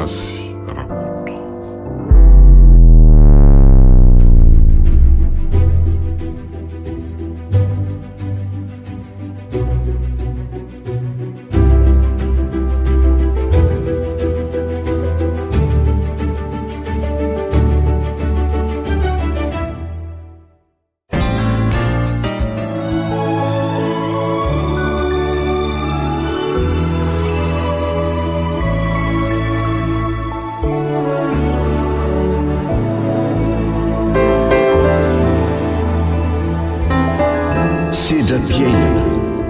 Rasy Rakoto.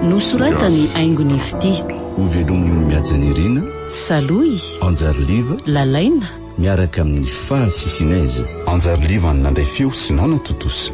Nosoratany Aingony Fity, Ovelom'ny Miajanirina, Saloy, Anjariliva, Lalaina, miaraka amin'ny Faly Sisinaiza, Anjariliva nandray feo sy Nana Totosa.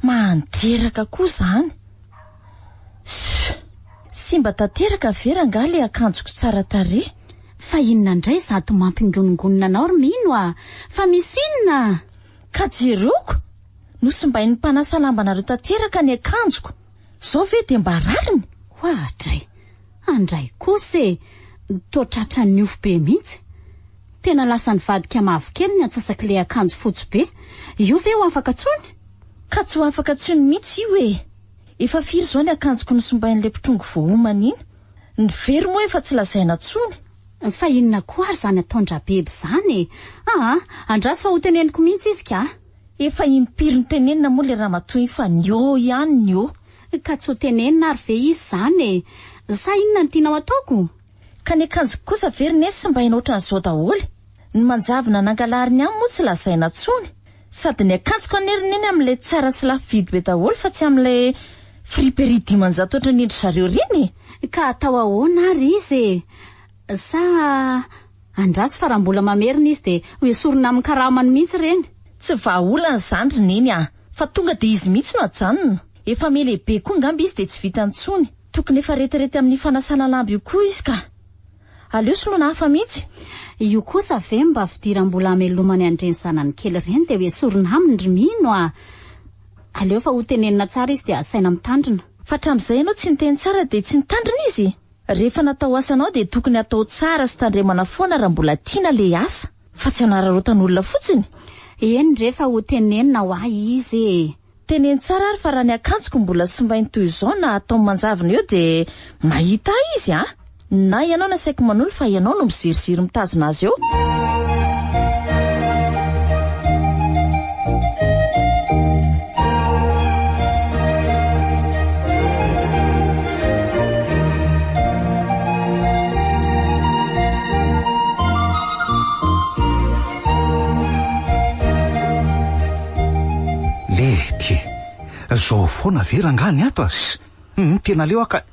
Mandreraka koa zany. Sy mba tanteraka vera nga le akanjoko tsara tarehy. Fa inona indray zato mampingonongonina anao ry mino a. Fa misy inona? Ka jeroko nosy mba iny mpanasa lambanareo tanteraka ny akanjoko. Zao ve de mba rariny? Hoatray, andray kosa toa tratra ny ofo be mihitsy. Tena lasa nivadika mavokely ny atsasaka le akanjo fotsy be. Io ve ho afaka tsony? Ka tsy ho afaka tsony mihitsy io e. Efa firy zao ny akanjoko nosombain'le mpitrongo voahomana iny. Ny very moa efa tsy lazaina tsony. Fa inona koa ary zany ataondra bebe zany? Andraso fa ho teneniko mihitsy izy ka? Efa impiry ny tenenina moa le ramatoa fa nio ihany nio. Ka tsy ho tenenina ary ve izy zany? Sa inona ny tianao ataoko? Ka ny akanjoko kosa very nesy mba ohatran'izao daholo. Ny manjavona nangalariny ihany moa tsy lazaina tsony. Sady ny akanjoko anerineny amin'le tsara sy lafo vidy be daholo fa tsy amin'le friperie 500 ohatran'ny endry zareo reny. Ka atao ahoana ary izy? Sa andraso fa raha mbola mamerina izy de hoesorina amin'ny karamany mihitsy reny? Tsy vahaolana zandry neny fa tonga de izy mihitsy no ajanona. Efa melehibe koa ngamba izy de tsy vitany tsony. Tokony efa retirety amin'ny fanasana lamba io koa izy ka. Aleo soloana hafa mihitsy. Io kosa ve mba fidiram-bola amelomany andreny zanany kely reny de hoesorina aminy ry mino a. Aleo fa ho tenenina tsara izy de asaina mitandrina. Fa hatramin'izay ianao tsy niteny tsara de tsy nitandrina izy. Rehefa natao asanao de tokony atao tsara sy tandremana foana raha mbola tiana le asa. Fa tsy anararotan'olona fotsiny. Eny rehefa ho tenenina ho ahy izy. Teneny tsara ary fa raha ny akanjoko mbola sy mbainy toy izao na atao manjavina eo de mahita izy Na ianao nasaiko manolo fa ianao no miziriziry mitazona azy eo. Lety, zao foana vera ngany ato azy. Tena leo aka.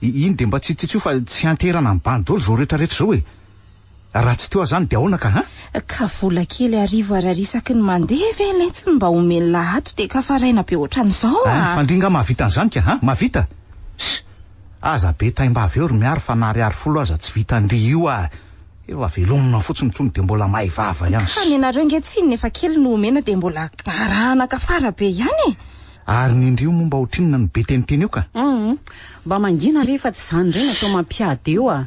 Iny de mba tsitsitsio fa tsy anterana amin'ny bandolo zao rehetrarehetra zao e. Raha tsy teo zany de ahoana ka Ka vola kely arivo ararisaky ny mandeha ve lay tsy mba omeny lahato de ka faraina be ohatran'izao Fandringa mahavita an'izany ka mahavita? Aza be taimba avy eo ry miaro fa nariary folo aza tsy vita ndry io Efa velomina fotsiny tsony de mbola mahay vava ihany. Fa ny nareo ngetsin efa kely no omena de mbola arahana ka fara be ihany Ary nindrio moa mba otrinina ny be teniteny io ka. Mba mangina rehefa tsy zany reny atao mampiady eo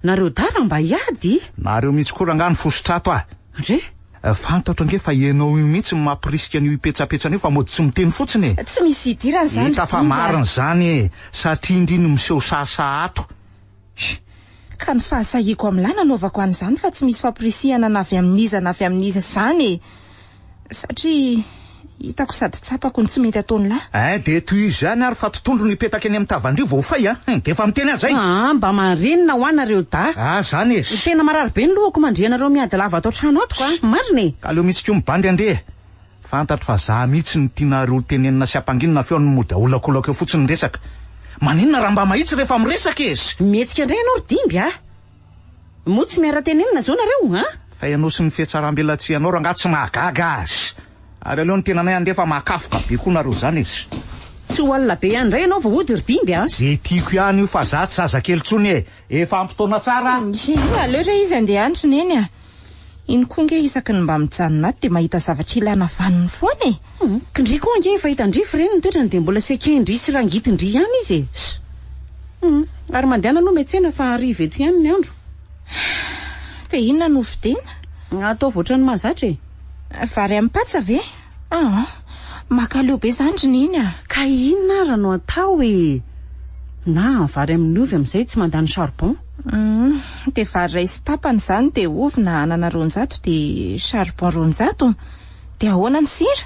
Nareo dara mba hiady. Nareo mihitsy korangany fositrato Re? Fantatra nge fa ianao io mihitsy mampirisika an'io ipetsapetsana io fa mody tsy miteny fotsiny Tsy misy idirana zany. Hita fa marina zany satria indriny miseho sasa ato. Ka ny fahasahiko amin'ilay nanaovako an'izany fa tsy misy fampirisihana na avy amin'iza na avy amin'iza zany satria hitako sady tsapako ny tsy mety ataon'lahy. De toy izany ary fa totondro nipetaka any amin'ny tavandrio vao fay de efa miteny azay. Mba marinina ho anareo da. Zany e. Tena marary be ny lohako mandrianareo miady lava atao trano ato marina. Ka leo misy koa mibandy ande. Fantatra fa za mihitsy ny tianareo tenenina sy ampanginina feony mody aolakolaka eo fotsiny resaka. maninona raha mba mahitsy rehefa miresaka izy. mihetsika indray ianao ry dimby a moa tsy miara-tenenina zao nareo a fa ianao sy ny fihetsaram-belatsianao raha nga tsy mahagaga azy ary aleo ny tenanay andefa mahakafoka be koa nareo zany izy. tsy ho alina be ihany indray ianao vao ody ry dimby a zay tiako ihany io fa za tsy zazakely tsony efa ampitoana tsara. aleo re izy andeha andry neny a iny koa nge isaky ny mba mijanona aty dia mahita zavatra ilana vaniny foana kindry koa ange efa hitandrify reny ny toetrany dia mbola sekendry sy rangitindry ihany izy ary mandehana no metsena fa ariva eto ihany ny andro. dia inona no vidina atao voatra ny mahazatra vary amin'ny patsa ve makaleo be zandry niny a ka inona ara no atao na vary amin'ny ovy amin'izay tsy mandany charbon. dia vary ray sy tapany zany dia ovy na anana 200 dia charbon 200 dia ahoana ny sira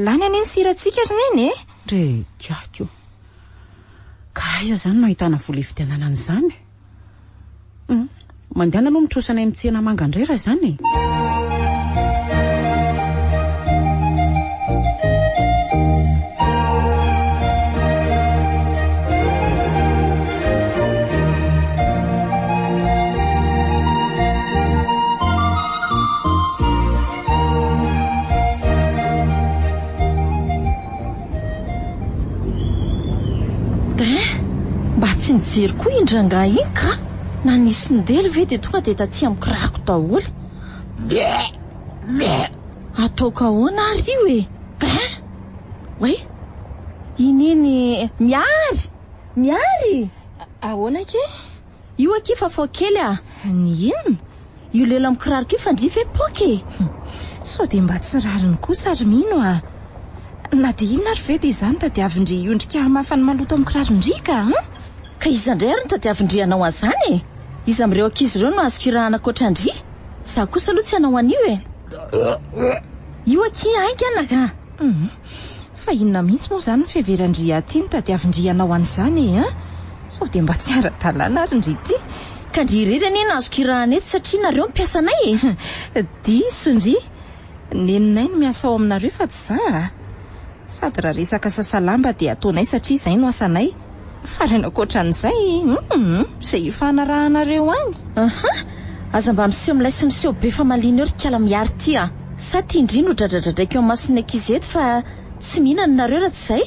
lany aniny sirantsika neny re kiako ka aiza zany no ahitana vola ividianana an'izany mandehana aloha mitrosana amin'ny tsena mangandray raha zany mba tsy nijery koa indrangah iny ka na nisy ndely ve dia tonga dia taty amiko rako daholo ataoko ahoana ary io oe ineny miary ahoana ke io aky fa fao kely ny inona io lela amiko rariko io fa ndry ve poky sao dia mba tsy rariny kosa ary mino na dia inona ary ve dia izany tadiavindry iondrika mafany maloto amiko rarindrika ka iza indray ary ny tadiavindrianao an'izany izy amin'ireo ankizy ireo no azoko irahana koatrandry za kosa aloha tsy hanao an'io io aky ainganaka fa inona mihitsy moa zany ny fiheverandry aty ny tadiavindrianao an'izany sao dia mba tsy ara-dalàna ary ndry ity ka ndry ireny eny azoko irahana eto satria nareo mipiasa anay diso ndry neninay no miasa ao aminareo fa tsy za sady raha resaka sasalamba dia ataonay satria izay no asanay farana koatran'izay izay efa hanarahanareo any aza mba miseho milay sy miseho be fa malina eo rikala miary ty sa tia indrino dradradradraika eo masony ankizy eto fa tsy mihinana nareo raha tsy izay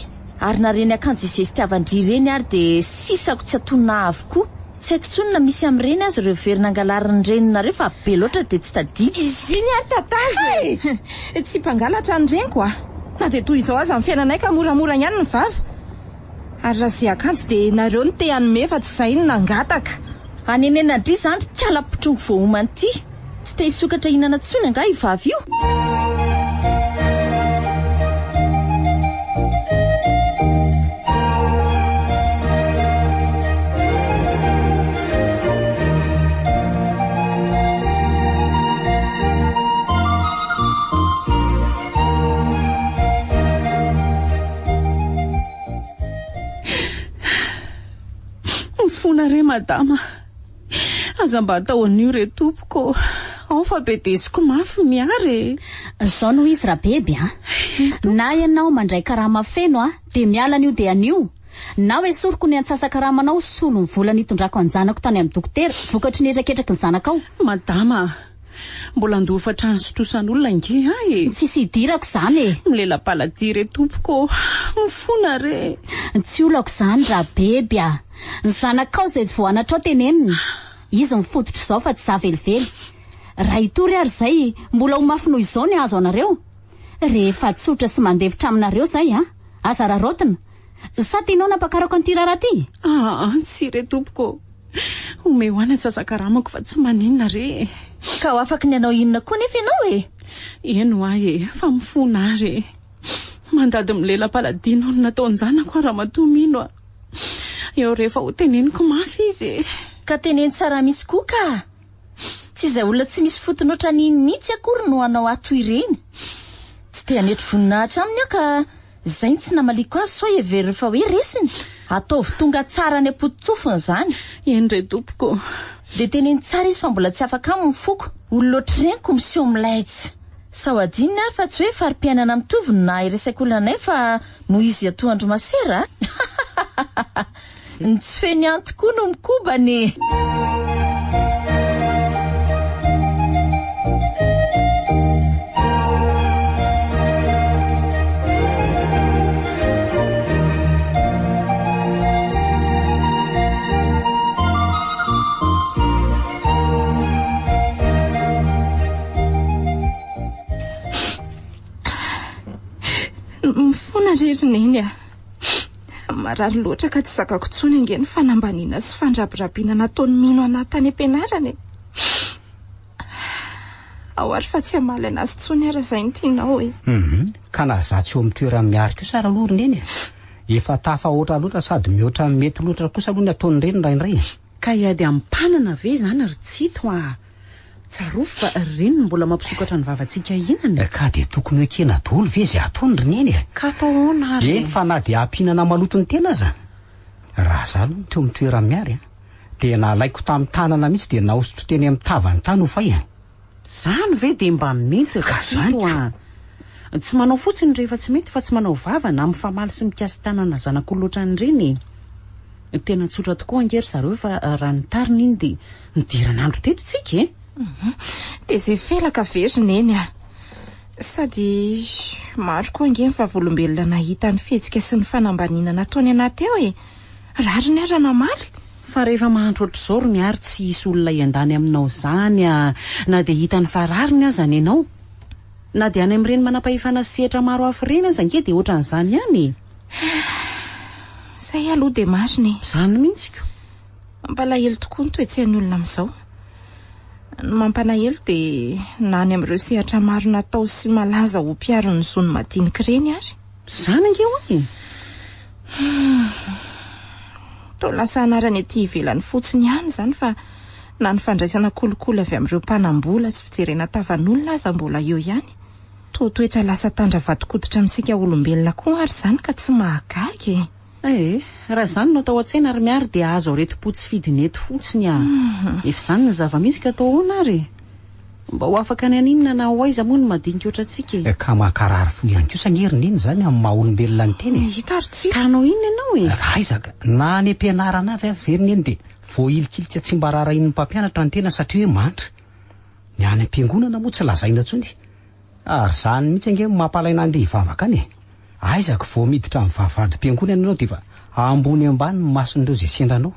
ary nareny akanjo izay sy tiavandry ireny ary dia sisako tsy atonina avokoa tsy haiko tsonina misy amin'ireny azy ireo verina angalariny reninareo fa be loatra dia tsy tadidy iziny ary tatazy tsy mpangalatra anyreniko na dia toy izao aza amin'ny fiainanay ka moramora ihany ny vava ary raha izay akanjo dia nareo ny te hanome fa tsy izay ny nangataka anenena dry zany tiala-potrongo voahomany ity tsy te hisokatra hinana tsony angah ivavy io fona re madama aza mba atao an'io re tompoko ao fa be desiko mafy miary zao no izy raha beby na ianao mandray karama feno dia miala an'io dia an'io na hoe soroko ny antsasa-karamanao solo ny volana itondrako anjanako tany amin'ny dokotera vokatry ny etraketraky ny zanakao madama mbola andofatra ny sotrosan'olona inge tsisy idirako zany milela-paladia re tompoko mifona re tsy olako zany raha beby ny zanakao izay tsy voanatrao tenenina izy mifototra izao fa tsy za velively raha itory ary izay mbola ho mafy noho izao ny azo anareo rehefa tsotra sy mandevitra aminareo izay aza rarotina sa tianao nampakarako an'ity raharaha ty tsy re tompoko ome ho any antsasa-karamako fa tsy maninona re ka ho afaka ny anao inona koa nefa ianao eno fa mifona ary mandady milela-paladiana ao no nataon-janako raha matomino eo rehefa ho teneniko mafy izy ka teneny tsara misy koa ka tsy izay olona tsy misy fotonoatra ninitsy akory no anao ato ireny tsy te hanetry voninahitra aminy ka izay tsy namaliko azy sao everiny fa hoe resiny ataovy tonga tsara ny apototsofony zany eny re tompoko dia teneny tsara izy fa mbola tsy afaka aminy foko olotrreniko miseho milaitsy sao adininy ary fa tsy hoe farim-piainana mitovy na iresaka olonanay fa noho izy atoandro masera ny tsy feny any tokoa no mikobany. Mifona rerineny marary loatra ka tsy zakako tsony angeny fanambaniana sy fandrabirabiana nataony mino anaty tany am-pianarany. Ao ary fa tsy hamaly anazy tsony ara izay ny tianao e. Ka na zatsy eo amin'ny toerany miarika io sara lory neny. Efa tafahoatra loatra sady mihoatra mety loatra kosa aloha ny ataony reny indraindray. Ka iady ampanana ve zany ry tsito tsarofo fa reny mbola mampisokatra ny vavantsika inany. Ka dia tokony hoe kena dolo ve izay ataony ry neny. Ka atao ahoana ry? Fa na dia ampihinana malotony tena aza. Raha za aloha teo amin'ny toerany miary dia nalaiko tamin'ny tanana mihitsy dia naosotro teny amin'ny tavany tany ho fay. Zany ve dia mba mety ry tsito tsy manao fotsiny rehefa tsy mety fa tsy manao vava na mifamaly sy mikasy tanana zanako loatra an'ireny. Tena tsotra tokoa angery zareo fa raha ny tariny iny dia nidiran'andro teto tsika dia izay felaka very neny sady maro koa angeny fa volombelona nahita ny fihetsika sy ny fanambaniana nataony anaty eo rary ny ara namaly. Fa rehefa mahandro ohatr'izao ry miary tsy hisy olona iandany aminao zany na dia hitany fa rariny aza ny ianao na dia any amin'ireny manam-pahefana sehatra maro hafa ireny aza ange dia ohatran'izany ihany. Say aloha dia mariny. Zany mihitsy. Mampalahelo tokoa ny toetsain'ny olona amin'izao. Ny mampalahelo dia na any amin'ireo sehatra maro natao sy malaza ho mpiaro ny zony madinika ireny ary. Zany ange hoy. Toa lasa anarany aty ivelany fotsiny ihany zany fa na ny fandraisana kolokolo avy amin'ireo mpanambola sy fijerena tavan'olona aza mbola eo ihany. Toetra lasa tandra vatokoditra amintsika olombelona koa ary zany ka tsy mahagaga. Raha zany no atao an-tsaina ry miary dia azo aretim-po tsy fidinety fotsiny efa zany ny zava-misy ka atao ahoana ary mba ho afaka ny aninona na ho aiza moa ny madinika oatra antsika. Ka makarary fo ihany kosa ngeriny iny zany amin'ny maha olombelona ny teny. Hita ary tsy kanao inona ianao aizaka na any am-pianarana avy veriny eny dia voailikilika tsy mba rarainy ny mpampianatra ny tena satria hoe mantra ny any am-piangonana moa tsy lazaina tsony ary zany mihitsy ange mampalaina andeha hivavaka any. Aizaka vao miditra amin'ny vavahady-mpiangonana ianao dia fa ambony ambany mason'ireo zay sendranao.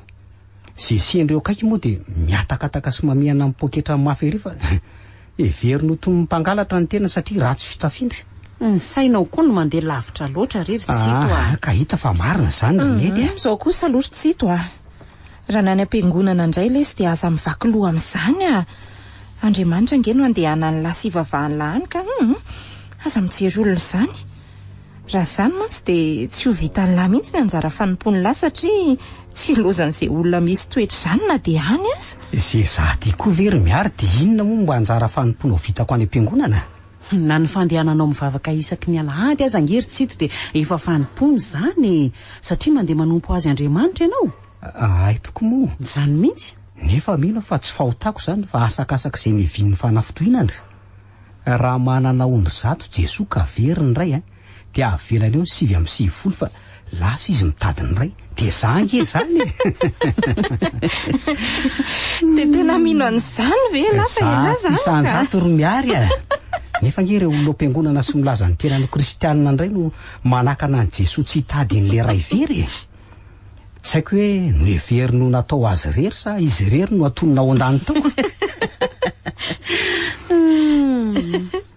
Zay sendreo kaiky moa dia miatakataka sy mamihana amin'ny poketra mafy ery fa everiny ho toy ny mpangalatra ny tena satria ratsy fitafindry. Ny sainao koa no mandeha lavitra loatra rery tsito ka hita fa marina zany ry neny. Zao kosa loatra tsito raha nany am-piangonana indray lesy dia aza mivaky loha amin'izany Andriamanitra ange no andehana ny lasivavahany lahany ka aza mijery olona izany. Raha izany mantsy dia tsy ho vitan'ny lahy mihitsy ny anjara fanompony lahy satria tsy ilozan'izay olona misy toetra izany na dia any aza. Izay za tia koa very miary dia inona moa mba anjara fanompony ho vitako any am-piangonana? Na ny fandehananao mivavaka isaky ny alahady aza angery tsito dia efa fanompony zany satria mandeha manompo azy Andriamanitra ianao. Ay tokoa moa. Zany mihitsy. Nefa mino fa tsy fahotako zany fa asakasaka izay mivian'ny fanafitohinana. Raha manana ondry zato Jesoa ka very ny ray dia avelany eo 7:50 fa lasa izy mitady ny ray dia za ange zany. Dia tena mino an'izany ve lafa ilaza isany zato ry miary nefa nge ireo olona am-piangonana sy milaza ny tenany kristianina indray no manakana any Jesoa tsy hitady n'le ray very. Tsy haiko hoe no every no natao azy rery sa izy rery no atonina ao an-dany tao.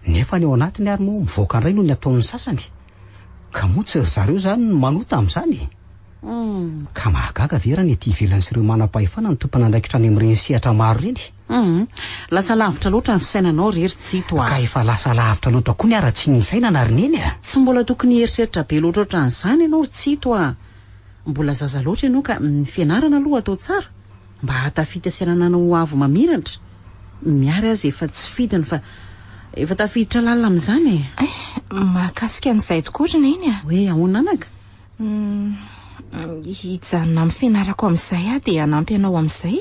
Nefa ny ao anatiny ary moa mivoaka indray no ny ataon'ny sasany ka moa tsy ry zareo zany no manota amin'izany. Ka mahagaga vera ny ety ivelany sy ireo manam-pahefana ny tompona andraikitra any amin'ireny sehatra maro reny. Lasa lavitra loatra ny fisainanao rery tsito ka efa lasa lavitra loatra koa ny ara-tsy ny fiainana ary neny tsy mbola tokony heritreritra be loatra ohatran'izany ianao ry tsito mbola zaza loatra ianao ka ny fianarana aloha atao tsara mba hatafita siananao avo mamiratra miary azy efa tsy fidiny fa efa tafiditra lalina amin'izany mahakasika an'izay tokoa ry neny hoe ahoana anaka hijanona amin'ny fianarako amin'izay dia hanampy anao amin'izay.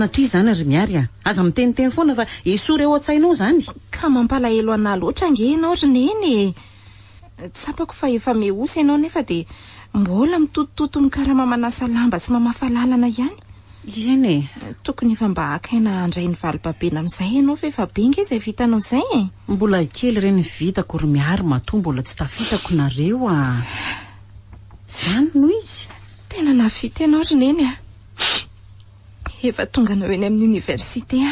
sanatria zany ry miary a aza miteniteny foana fa esoa reo an-tsainao zany ka mampalahelo ana loatra nge ianao ry neny tsapako fa efa mehosy ianao nefa de mbola mitotototo mikarama manasa lamba sy mamafalalana ihany eny tokony efa mba akaina andray ny valibabena amin'izay ianao fa efa benga izay vitanao izay mbola kely reny vitako ry miary matoa mbola tsy tafitako nareo a zany noho izy tena nafity ianao ry neny a efa tonga anao eny amin'ny université a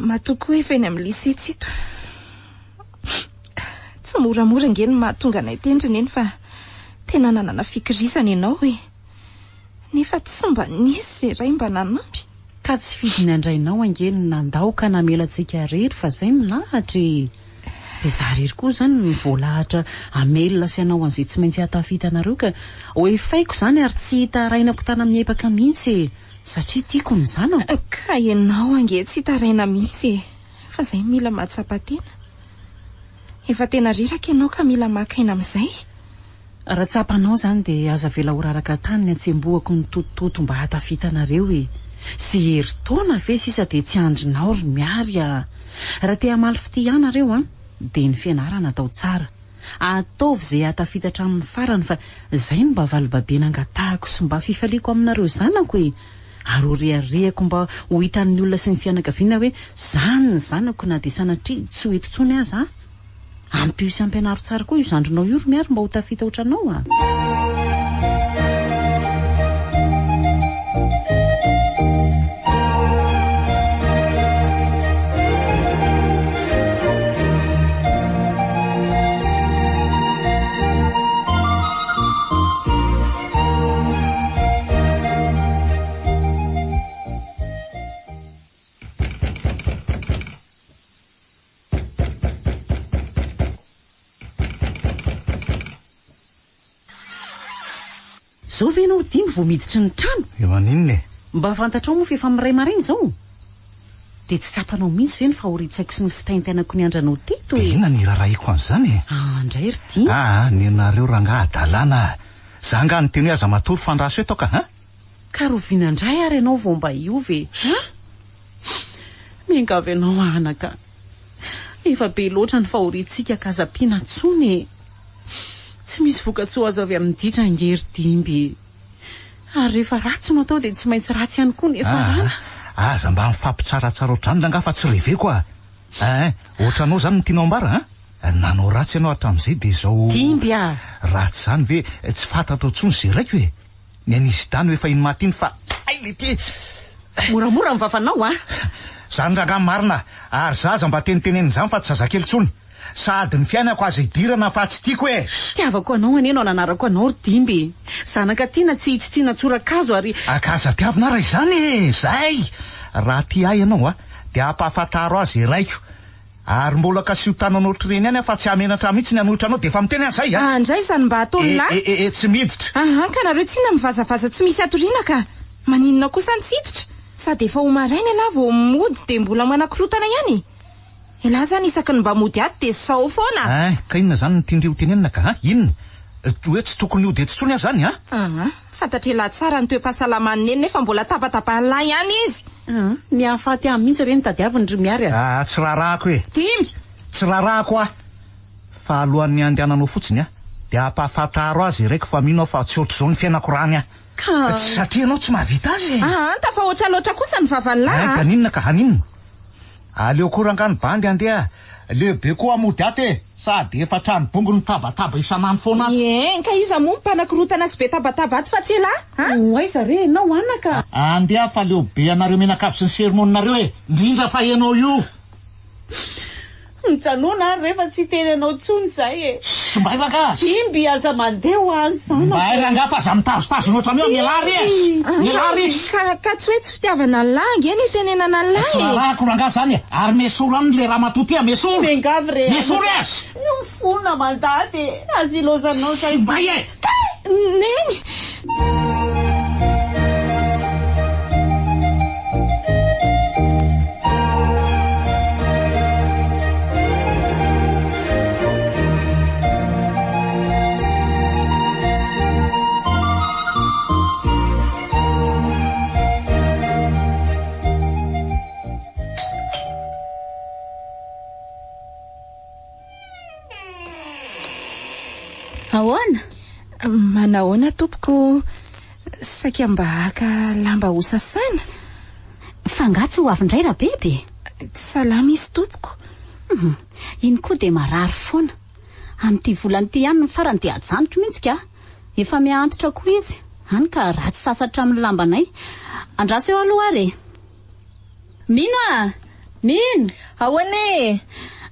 matoko efa eny amin'ny lycée tsito tsy moramora nge ny mahatonga anay teny ry neny fa tena nanana fikirisana ianao hoe nefa tsy mba nisy ray mba nanampy ka tsy fidiny andrainao angeny nandaoka namelantsika rery fa zay milahatra de za rery koa zany mivoalahatra amelona sy anao an'izay tsy maintsy hatafita anareo ka hoe faiko zany ary tsy hita rainako tana amin'ny epaka mihitsy satria tiako ny zanako ka ianao ange tsy hita raina mihitsy fa zay mila mahatsapatena efa tena reraka ianao ka mila makaina amin'izay raha tsapanao zany de aza vela horaraka tany ny atsembohako ny totototo mba hatafita anareo sy heritaona ve sisa de tsy andrinao ry miary a raha te hamaly fity ianareo a de ny fianarana atao tsara ataovy zay hatafita hatramin'ny farany fa zay no mba valibabena angatahako sy mba fifaliako aminareo zanako ary oriarehako mba ho hitan'ny olona sy ny fianakaviana hoe zany ny zanako na de sanatria tsy ho etontsony aza ampio sy ampianaro tsara koa io zandronao io ry miary mba ho tafita ohatranao a zao ve ianao dimy vao miditra ny trano eo aninona mba fantatrao moa fa efa miray maraina zao de tsy tsapanao mihitsy ve ny fahoritsaiko sy ny fitaintainako ny andranao teto ina ny rarahiko an'izany andray ry dimy ny anareo ranga adalana za nga ny teny aza matory fandraso eto ka ka rovinandray ary ianao vao mba iove miangavy ianao anaka efa be loatra ny fahoritsika kazampiana tsony tsy misy voka-tsoa azo avy amin'ny ditra ngery dimby ary rehefa ratsy no atao de tsy maintsy ratsy ihany koa nefa rana aza mba mifampitsaratsara ohatranona nga fa tsy leveko ohatranao zany ny tianao ambara nanao ratsy ianao hatramin'izay de zao dimby ratsy zany ve tsy fantatro ntsony zay raiko hoe ny anisy dany efa iny matiny fa ay le ty moramora mivavanao zany ranga marina ary zaza mba teniteneny zany fa tsy zazakely tsony sady ny fiainako aza idirana fa tsy tiako tiavako anao aneno nanarako anao ry dimby zanaka tiana tsy hitsitsina tsorakazo ary akaza tiavina raha izany zay raha ty ay ianao de ampahafantaro azy raiko ary mbola kasi ho tananao treny any fa tsy amenatra mihitsy ny anohitra anao de efa miteny an'izay andray zany mba ataony lahy tsy miditra ka nareo tsyna mivazavaza tsy misy atoriana ka maninona kosa ny tsiditra sady efa ho maraina ialahy vao mody de mbola manakirotana ihany elahy zany isaky ny mba mody ato de sao foana ka inona zany nytindrio tenenina ka inona hoe tsy tokony io de tsy tsony azy zany fantatra elahy tsara ny toe-pahasalamany neny nefa mbola tapatapahalahy ihany izy ny ahafaty amin'ny mihitsy reny tadiaviny ry miary tsy raharahako dimby tsy raharahako fa alohan'ny andehananao fotsiny de ampahafantaro azy raiko fa mino fa tsy ohatr' zao ny fiainako rany satria anao tsy mahavita azy tafa oatra loatra kosa ny vavanlahy kaninona ka haninona aleo korangany bandy andeha lehibe koa amody aty sady efa trano bongo ny tabataba isan'andro foana ka iza moa mpanakirotana sy be tabataba aty fa tsy elahy aiza re ianao anaka andeha fa leo be anareo menakavy sy ny sermoninareo indrindra fa ianao io mitsanona ary rehefa tsy teny anao tsony zay mbay ranga dimby aza mandeha ho azy zany mbay ranga fa za mitazotazona ohatran'io milary ka tsy hoe tsy fitiavana lahy nge ny tenenana lahy tsy raharahako ranga zany ary mesoro any le raha matoty mesoro mengavy re mesoro azy mifona mandady azy ilozanao zay mbay neny ahoana? Manahoana tompoko, saika mba haka lamba ho sasana. Fangatsy ho avy indray Rabebe. Salama izy tompoko. Iny koa dia marary foana. Amin'ity volany ity ihany ny farany dia ajanotro mihitsy ka. Efa miantitra koa izy. Hany ka ratsy sasatra amin'ny lambanay. Andraso eo aloha ary. Mino a? Mino? Ahoana e?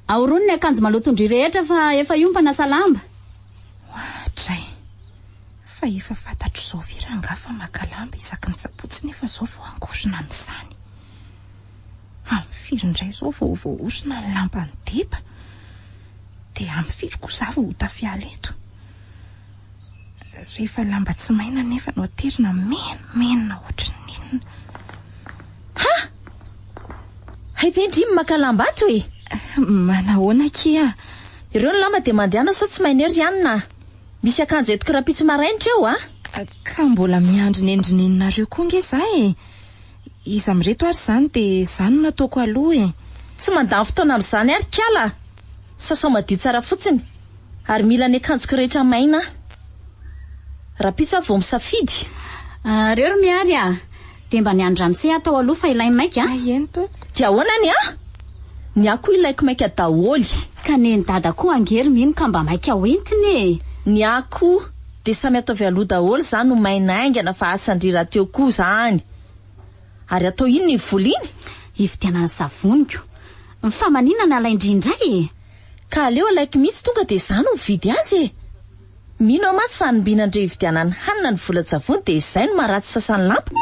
Ahorony ny akanjo malotondry rehetra fa efa iompana salamba. Ohatray. Fa efa fantatro izao viranga fa maka lamba isaky ny sapotsy nefa izao vao angorona amin'izany. Amin'ny firy indray izao vao orona ny lamba ny deba. Dia amin'ny firy kosa vao ho tafiala eto. Rehefa lamba tsy maina nefa no aterina menina ohatran'inona. Ha! Haivendry maka lamba ato e? Manahoana kia? Ireo ny lamba dia mandehana sao tsy maina ery ihany na. Misy akanjo etiko rapisy marainitra eo a? Ka mbola miandry ny endrininareo koa nge za e. Izy amin'reto ary izany dia izany no nataoko aloha e. Tsy mandany fotoana amin'izany ary kiala. Sasao madio tsara fotsiny. Ary mila ny akanjoko rehetra maina. Rapisy vao misafidy. Reo miary a. Dia mba niandra amin'izay atao aloha fa ilay maika. Eny tompoko. Dia ahoana ny a? Ny ako ilaiko maika daholy. Ka neny dada koa angery mino ka mba maika ho entiny e. Ny ako dia samy ataovy aloha daholy izany no maina aingana fa asandrira teo koa izany. Ary atao ino ny voliny? Ividianana savoniko. Fa manina na alaindrindray e. Ka aleo alaiko mihitsy tonga dia izany ho vidy azy e. Mino amatsy fa hanimbiana andre ividianana hanina ny vola-tsavony dia izay no maharatsy sasany lamba.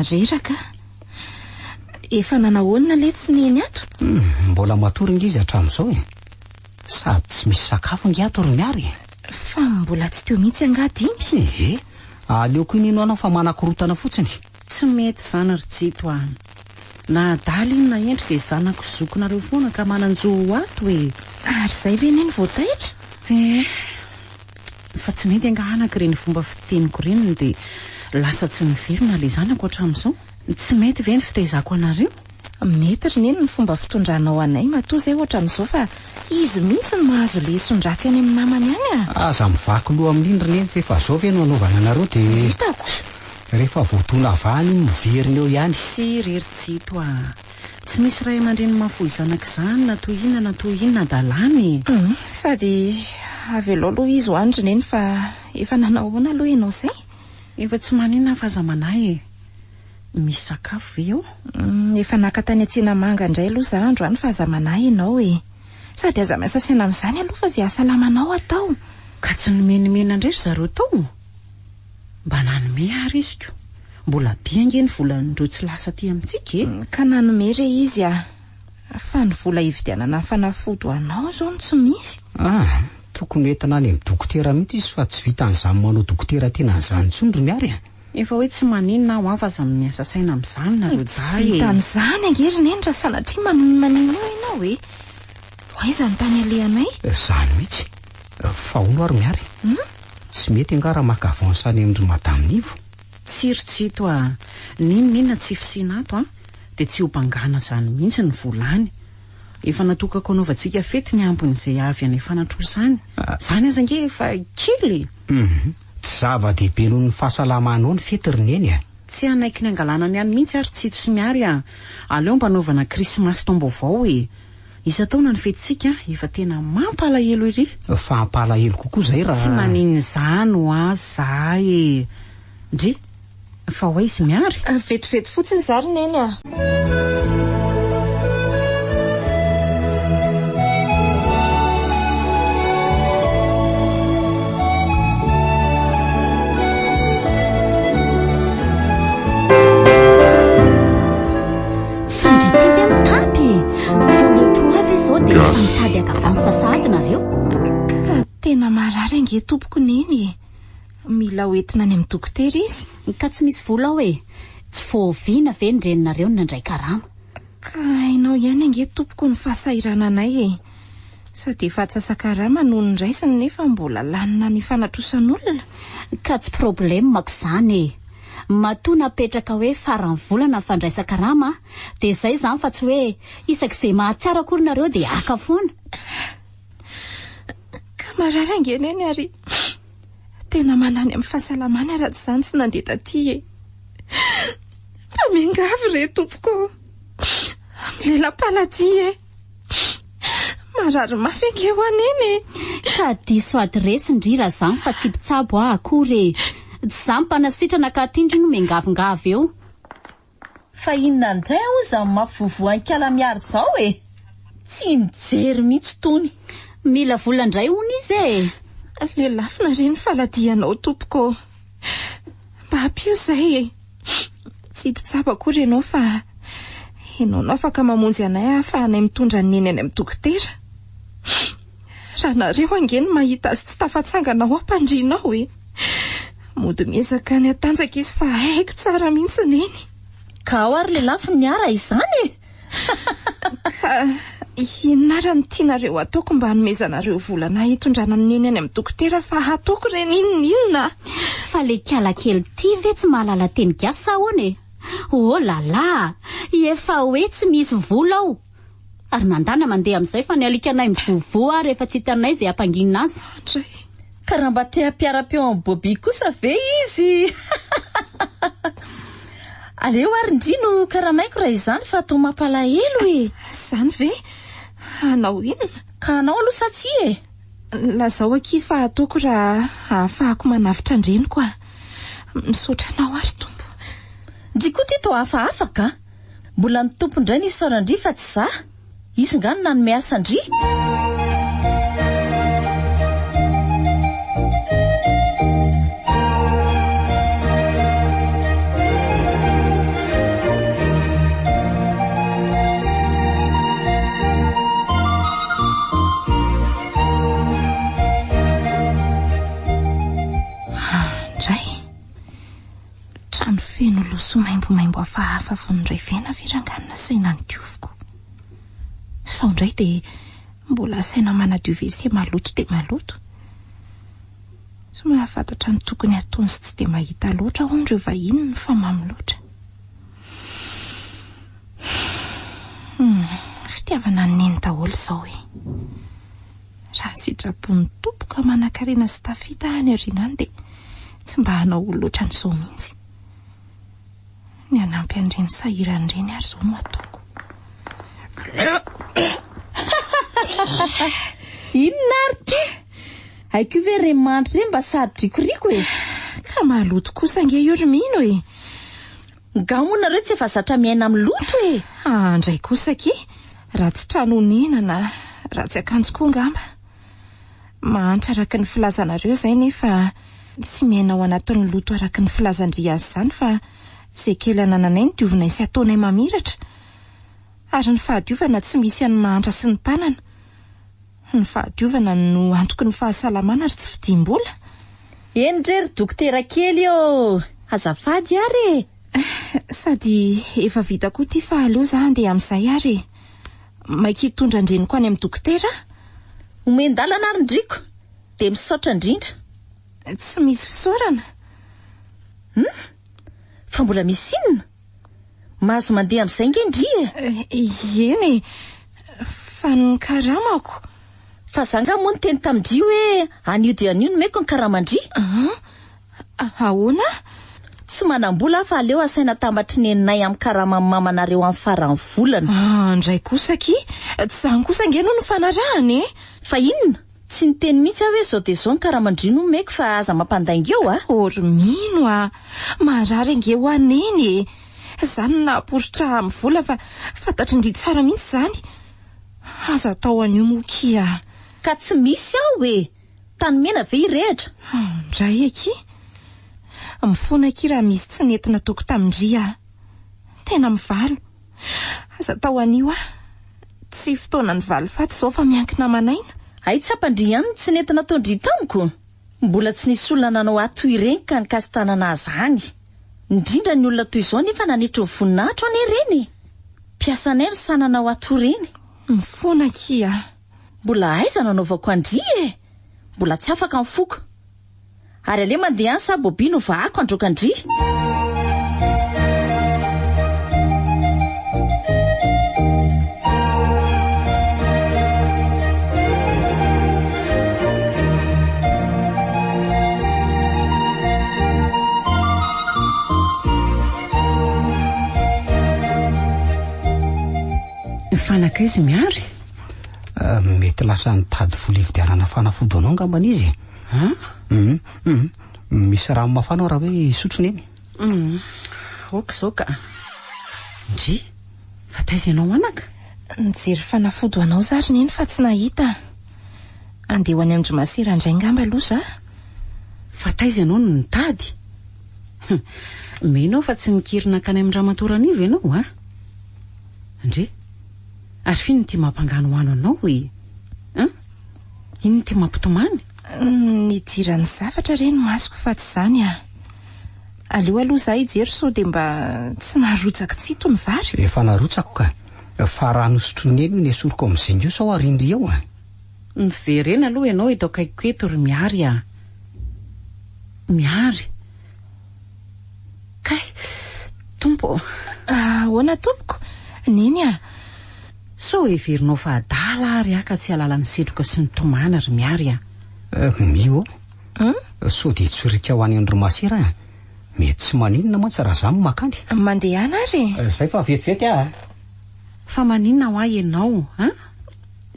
Reraka. Efa nanahoana le tsy neny ato? Mbola matorina izy hatramin'izao e. Sady tsy misy sakafo ngiato ry miary. Fa mbola tsy teo mihitsy angady iny. Aleoko iny anao fa manakorotana fotsiny. Tsy mety zany ry tsito a. Na daly iny na endry dia zanako zokonareo foana ka mananjoa ato e. Ary izay ve neny voataitra? Fa tsy mety angahanako ireny fomba fiteniko ireny dia lasa tsy miverina le zanako hatramin'izao. Tsy mety ve ny fitaizako anareo? Mety ry neny ny fomba fitondranao anay matoa izay ohatran'izao fa izy mihitsy no mahazo le sondratsy any amin'ny namany any a. Aza mivaky loha amin'iny ry neny fa efa izao ve no anaovana anareo dia hitako. Rehefa voatona avany miverina eo ihany. Sy rery tsito a. Tsy misy ray aman-dreny mahafoy zanaka izany na toy inona dalany. Sady avy aloha aloha izy ho any ry neny fa efa nanahoana aloha ianao izay. Efa tsy maninona fa aza manahy e. Misy sakafo ve eo? Efa naka tany atsina manga indray aloha za andro any fa aza manahy ianao e. Sady aza miasa saina amin'izany aloha fa izay ahasalamanao atao. Ka tsy nomenimena indray zareo tao? Mba nanome ary iziko. Mbola be ange ny volan'ireo tsy lasa aty amintsika e. Ka nanome re izy a. Fa ny vola hividianana fanafody ho anao zao no tsy misy. Tokony entina any amin'ny dokotera mihitsy izy fa tsy vita an'izany manao dokotera tena an'izany intsony ry miary a. Efa hoe tsy maninona aho afa aza miasa saina amin'izany nareo dahy e. Vita an'izany angery neny raha sanatria maninona ianao e. Hoaiza ny tany alehanay? Izany mihitsy. Fa hono ary miary. Tsy mety angara maka avansany amin'ry madame Nivo. Tsiritsito a. Ninona tsy fisiana ato a dia tsy ho mpangana izany mihitsy ny volany. Efa natokako anaovantsika fety ny ambon'izay avy any efa natro izany. Izany aza nge efa kely. Tsy zava-dehibe noho ny fahasalamanao ny fety ry neny a. Tsy anaiky ny angalana ny any mihitsy ary tsito sy miary a. Aleo mpanaovana krismasy taom-baovao e. Isa-taona ny fetintsika efa tena mampalahelo ery. Fa mampalahelo kokoa zay raha. Tsy manino izany ho azy za e. Ndry, fa ho izy miary. Vetivety fotsiny zary neny a. Mitady akavany sasady nareo. Ka tena marary ange tompoko neny. Mila hoentina any amin'ny dokotera izy. Ka tsy misy vola hoe tsy voaviana ve ny reninareo nandray karama. ka hainao ihany ange tompoko ny fahasairana anay e. Sady efa atsasa-karama noho ny raisiny nefa mbola lanina ny fanatrosan'olona. Ka tsy problème mako zany e. Matoa napetraka hoe farany volana fandraisan-karama de zay zany fa tsy hoe isak'izay mahatsiaro akory nareo de aka foana. Kamarara angeny eny ary tena manany amin'ny fahasalamana raha tsy zany tsy nandeha taty e. Mpamengavy re tompoko amin'ny lela-palaty e. Marary mafy ange ho aneny e. Ka diso adresy ndrira zany fa tsy mpitsabo akory e. Tsy mpanasitrana ka tindry no mengavingavy eo. Fa inona ndray ao zany mafivovoan-kala miaro zao e. Tsy mijery mihitsy tony. Mila vola ndray hono izy e. Lelafina reny faladianao tompoko. Mba hampio zay e. Tsy mpitsabo akory ianao fa ianao no afaka mamonjy anay ahafahanay mitondra ny neny any amin'ny dokotera. Raha nareo angeny mahita azy tsy tafatsangana ao ampandrinao e. Mody miezaka ny atanjaka izy fa haiko tsara mihitsy neny. Ka ao ary lelafy niara izany e. Inona raha ny tianareo ataoko mba hanomezanareo volana hitondrana ny neny any amin'ny dokotera fa ataoko reny inona. Fa le kiala kely ty ve tsy mahalala teny gasy sa ahoana e. Oh lala, efa hoe tsy misy vola ao. Ary mandana mandeha amin'izay fa ny alikanay mivovo ary efa tsy hitanay izay ampanginina azy. Ka raha mba te hampiara-peo amin'ny Bobby kosa ve izy? Aleo ary ndrino karamaiko raha izany fa atao mampalahelo e. Zany ve? Anao inona? Ka anao aloha sa tsy e? Lazao aky fa ataoko raha ahafahako manavitra andreny koa. Misaotra anao ary tompo. Ndriko ty to hafa ka. Mbola ny tompo indray ny isaorandry fa tsy za. Izy ngano nanome asandry. Trano feno loso maimbo hafahafa vonindray vena viranganina saina ny dioviko. Sao ndray de mbola saina manadio WC maloto de maloto. Tsy mahafantatra ny tokony ataony sy tsy de mahita loatra ho ndreo vahiny fa mamy loatra. Fitiavana ny neny daholo zao e. Raha sitrapon'ny tompoka manan-karena sy tafita any aoriana de tsy mba hanao loatra n'izao mihitsy. Ny anampy an'ireny sahiran'ireny ary zao no ataoko. Inona ary ty? Haiko ve re mandry re mba sady drikoriko e. Ka maloto kosa nge ioromino e. Gamona reo tsy efa zatra miaina amin'ny loto e. Andray kosa ki. Raha tsy trano nenana, raha tsy akanjo koa ngamba. Mahantra araka ny filazanareo zay nefa tsy miaina ao anatin'ny loto araka ny filazandry azy zany fa zay kely anananay ny diovina sy ataonay mamiratra. Ary ny fahadiovana tsy misy any mahantra sy ny mpanana. Ny fahadiovana no antoko ny fahasalamana ary tsy fidiam-bola. Endrery dokotera kely eo. Azafady ary e. Sady efa vita koa ty fa aleo za andeha amin'izay ary. Maiky hitondra andreny koa any amin'ny dokotera. Omendalana ary ndriko. De misaotra indrindra. Tsy misy fisaorana. Fa mbola misy inona? Mahazo mandeha amin'izay ngendry e. Eny e. Fa ny karamako. Fa zanga moa ny teny tamindry hoe anio de anio no meko ny karamandry. Ahoana? Tsy manam-bola fa aleo asaina tambatry neninay amin'ny karama mamanareo amin'ny farany volana. Ndray kosa ki. Tsy zany kosa ngeno no fanarahany e. Fa inona? Tsy ny teny mihitsy hoe zao de zao ny karamandry no meko fa aza mampandainga eo Oromino marary ange ho aneny e. Zany naporotra amin'ny vola fa fantatry ndry tsara mihitsy zany. Aza atao anio mokia. Ka tsy misy ao e. Tany mena ve irehatra? Ndray aky. Mifona aky raha misy tsy nentina ataoko tamindria. Tena mivalo. Aza atao anio Tsy fotoana ny valifaty zao fa miankina manaina. Ay tsapandry ihany tsy nentina ataondry tamiko. Mbola tsy nisy olona nanao ato ireny ka nikasitanana azy any. Indrindra ny olona toy izao nefa nanetro ny voninahitra any ireny. Piasanay no sananao atoriny. Mifoana kia. Mbola aiza nanaovako andry e. Mbola tsy afaka mifoko. Ary ale mandeha any sa Bobi no vaako androkandry. Fanaka izy miary? Mety lasa nitady vola hividianana fanafody anao ngambana izy. Misy rano mafana raha hoe isotro neny. Zao ka. Ndry, fa taiza ianao anaka? Nijery fanafody anao zary neny fa tsy nahita. Andeha ho any Andry Masera indray ngamba aloha za. Fa taiza ianao no nitady? Menao fa tsy mikirina kany amin'ny Ramatoranivy ianao a? Ndry, ary fino ty mampangano ho ano anao e? Ino ty mampitomany? Nidirany zavatra reny masoko fa tsy zany a. Aleo aloha za hijery so de mba tsy narotsaka tsito ny vary. Efa narotsako ka. Fa rano sotrony eny esoriko amin'izay sao arindry eo a. Miverena aloha ianao eto akaiko eto ry miary a. Miary. Kay, tompo. Ahoana tompoko? Neny a? So heverinao fa adala ary aka tsy alala ny setroka sy ny tomana ry miary a. Mio. So de tsorika ho any Andry Masera a. Mety tsy maninona mantsy raha zany makany. Mandeha ana ary. Zay fa vetivety a. Fa maninona ho ahy ianao, ha?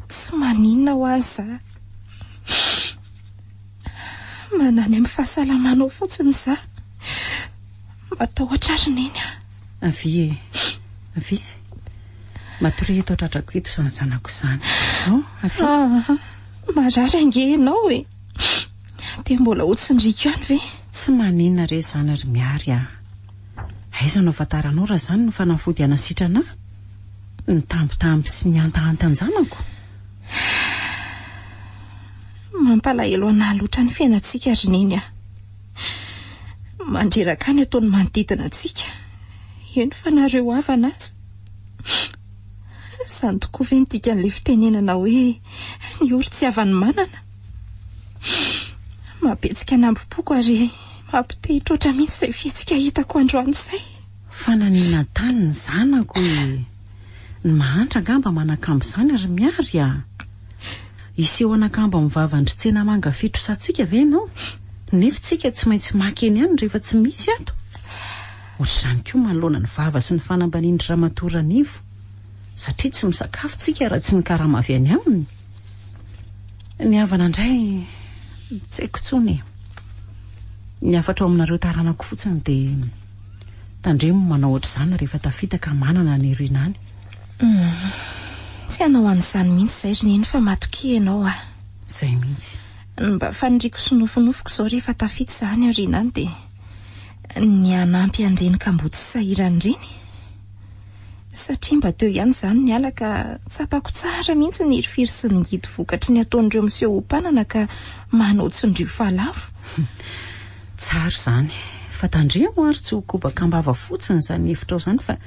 Tsy maninona ho azy za. Manany amin'ny fahasalamanao fotsiny za. Matahotra ary neny a. Avy. Matory eto tratrako eto izany zanako izany. Marary ange ianao e. De mbola otsindriko ihany ve? Tsy maninona re zany ry miary a. Aiza no afantaranao raha zany no fanafody anasitrana? Ny tambitamby sy ny antanjanako. Mampalahelo anahy loatra ny fiainantsika ry neny a. Mandreraka any ataony manodidina antsika. Eny fa nareo avana azy. Zany tokoa ve nidika an'ilay fitenenana hoe ny ory tsy avany manana. Mapetsika nambopoko ary mampitehitra oatra mihitsy izay fihetsika hitako androany izay. Fa nanina tany ny zanako e. Ny mahantra ngamba manakambo izany ry miary a. Iseho anakamba mivavandry tsena manga fitro satsika ve ianao? Nefa tsika tsy maintsy maky eny ihany rehefa tsy misy ato. Ohatr'izany koa manoloana ny vava sy ny fanambanindry Ramatoranivy. Satria tsy misakafo tsika raha tsy ny karama avy any aminy. Ny havana indray tsy haiko tsony. Ny afatra ao aminareo taranako fotsiny de tandremo manao ohatr'izany rehefa tafitaka manana ny rinany. Tsy hanao an'izany mihitsy izay ry neny fa matokia ianao a. Zay mihitsy. Mba faniriko sy nofonofoko izao rehefa tafita izany rinany de ny anampy andreny ka mbo tsy sahirany reny. Satria mba teo ihany izany ny alaka tsapako tsara mihitsy ny hirifiry sy ny ngidy vokatry ny ataon'ireo miseho hompanana ka manao tsindrio fahalavo. Tsara izany. Fa tandremo ary tsy ho kobaka ambava fotsiny izany hevitra ao izany fa